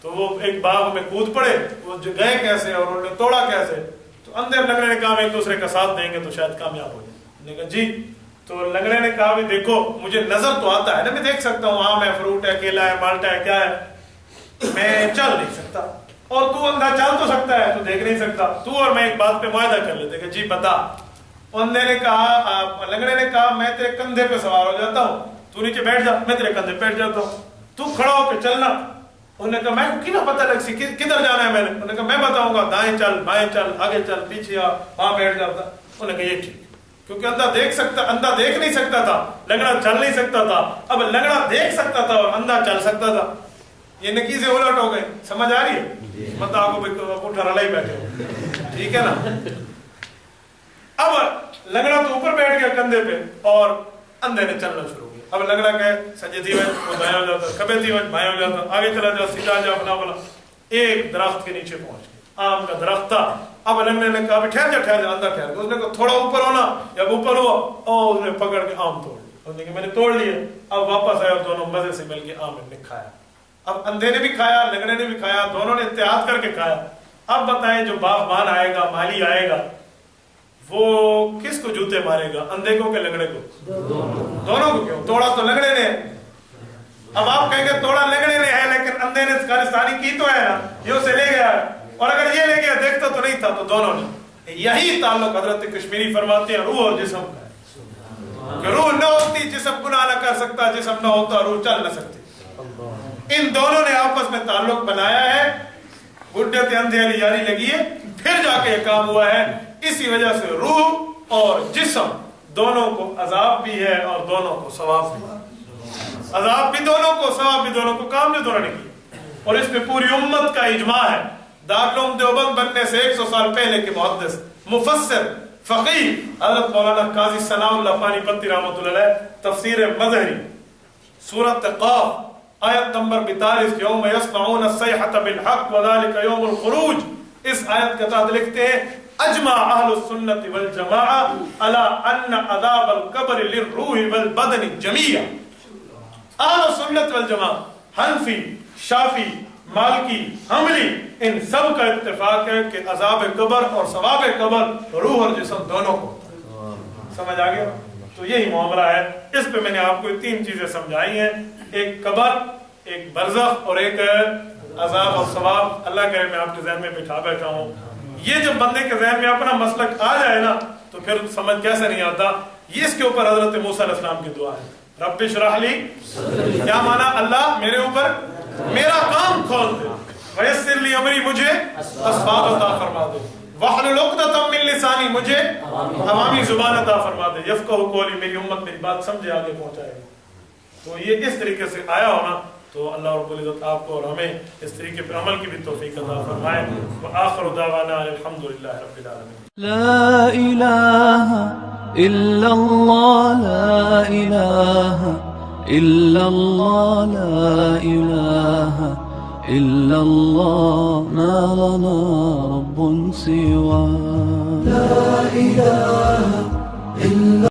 تو وہ ایک باغ میں کود پڑے، وہ گئے کیسے اور انہوں نے توڑا کیسے؟ تو اندھے اور لنگڑے نے کہا ایک دوسرے کا ساتھ دیں گے تو شاید کامیاب ہو جائے۔ نے کہا جی۔ تو لنگڑے نے کہا بھی دیکھو مجھے نظر تو آتا ہے نا، میں دیکھ سکتا ہوں آم ہے، فروٹ ہے، کیلا ہے، مالٹا ہے، کیا ہے، میں چل نہیں سکتا، اور تو اندھا چل تو سکتا ہے، تو دیکھ نہیں سکتا۔ تو اور میں ایک بات پہ معاہدہ کر لیتے کہ جی بتا۔ اندھے نے کہا، لنگڑے نے کہا میں تیرے کندھے پہ سوار ہو جاتا ہوں، تو نیچے بیٹھ جا، میں تیرے کندھے بیٹھ جاتا ہوں، تو کھڑا ہو کے چلنا۔ انہوں نے کہا میں کو کیوں پتہ لگ سی کدھر جانا ہے؟ میں نے، انہوں نے کہا میں بتاؤں گا، دائیں چل، بائیں چل، آگے چل، پیچھے آ، وہاں بیٹھ جاتا۔ انہوں نے کہا یہ ٹھیک، کیونکہ اندھا دیکھ سکتا، اندھا دیکھ نہیں سکتا تھا، لنگڑا چل نہیں سکتا تھا۔ اب لنگڑا دیکھ سکتا تھا اور اندھا چل سکتا تھا، یہ نقیزیں الٹ ہو گئے۔ سمجھ آ رہی ہے؟ مت آپ کو اٹھا رلا ہی بیٹھے ہو، ٹھیک ہے نا؟ اب لنگڑا تو اوپر بیٹھ گیا کندھے پہ اور اندھے نے چلنا شروع کیا۔ اب لنگڑا کہ سجے تھی وہ دائیں ہو جاتا، کبے تھی وہ بائیں ہو جاتا، آگے چلا جا، سیدھا جا، اپنا بولا۔ ایک درخت کے نیچے پہنچ گیا، آم کا درخت تھا۔ اب لنگڑے نے کہا ٹھہر جا، ٹھہر جا، اندھا ٹھہر گیا۔ اس نے کہا تھوڑا اوپر ہونا، جب اوپر ہوا اور اس نے پکڑ کے آم توڑ لیا۔ اس نے کہا میں نے توڑ لیا۔ اب واپس آیا اور دونوں مزے سے مل کے آم نے کھایا۔ اب اندھے نے بھی کھایا، لنگڑے نے بھی کھایا، دونوں نے اتحاد کر کے کھایا۔ اب بتائیں جو باغبان آئے گا، مالی آئے گا، وہ کس کو جوتے مارے گا، اندھے کو کہ لنگڑے کو؟ دونوں کو۔ کیوں؟ توڑا تو لنگڑے نے۔ اب آپ کہیں گے توڑا لنگڑے نے ہے لیکن اندھے نے کارستانی کی تو ہے نا، یہ اسے لے گیا ہے، اور اگر یہ لے گیا دیکھتا تو نہیں تھا، تو دونوں نے۔ یہی تعلق حضرت کشمیری فرماتے ہیں روح اور جسم کا ہے، کہ روح نہ ہوتی جسم گناہ نہ کر سکتا، جسم نہ ہوتا روح چل نہ سکتی۔ ان دونوں نے آپس میں تعلق بنایا ہے، بڈھے اندھے علی یاری لگی ہے، پھر جا کے یہ کام ہوا ہے. اسی وجہ سے روح اور جسم دونوں کو عذاب بھی ہے اور دونوں کو ثواب بھی. عذاب بھی دونوں کو، ثواب بھی دونوں کو، کام جو دونوں نے کیا. اور اس میں پوری امت کا اجماع ہے. دارالعلوم دیوبند بننے سے 100 سال پہلے کے محدث، مفسر، فقیہ حضرت مولانا قاضی ثناء اللہ پانی پتی رحمۃ اللہ علیہ تفسیر مظہری سورۃ قاف آیت نمبر 42 یوم یسمعون الصیحۃ بالحق وذلک یوم الخروج، اس آیت کے تحت لکھتے ہیں اجمع اہل السنت والجماعہ علی ان عذاب القبر للروح والبدن جمیعا. اہل السنت والجماعہ، حنفی، شافی، مالکی، حنبلی، ان سب کا اتفاق ہے کہ عذاب قبر اور ثواب قبر روح اور جسم دونوں کو. سمجھ آ گیا؟ تو یہی معاملہ ہے. اس پہ میں نے آپ کو 3 چیزیں سمجھائی ہیں، ایک قبر، ایک برزخ اور ایک عذاب اور ثواب. اللہ کرے میں آپ کے ذہن میں بٹھا بیٹھا ہوں. یہ جب بندے کے ذہن میں اپنا مسلک آ جائے نا تو پھر سمجھ کیسے نہیں آتا. یہ اس کے اوپر حضرت موسیٰ علیہ السلام کی دعا ہے، رب اشرح لی، کیا مانا؟ اللہ میرے اوپر میرا کام کھول دے، ویسر لی امری، مجھے اسباب عطا فرما دے، واحلل عقدۃ من لسانی، مجھے عوامی زبان عطا فرما دے، یفقہوا قولی، میری امت میری بات سمجھے آگے پہنچائے. تو یہ اس طریقے سے آیا ہونا، تو اللہ رب العزت آپ کو اور ہمیں اس طریقے پر عمل کی بھی توفیق عطا فرمائے. وآخر دعوانا الحمدللہ رب العالمین. لا إله إلا الله، لا إله إلا الله، لا إله إلا الله، ما لنا رب سواه. لا إله إلا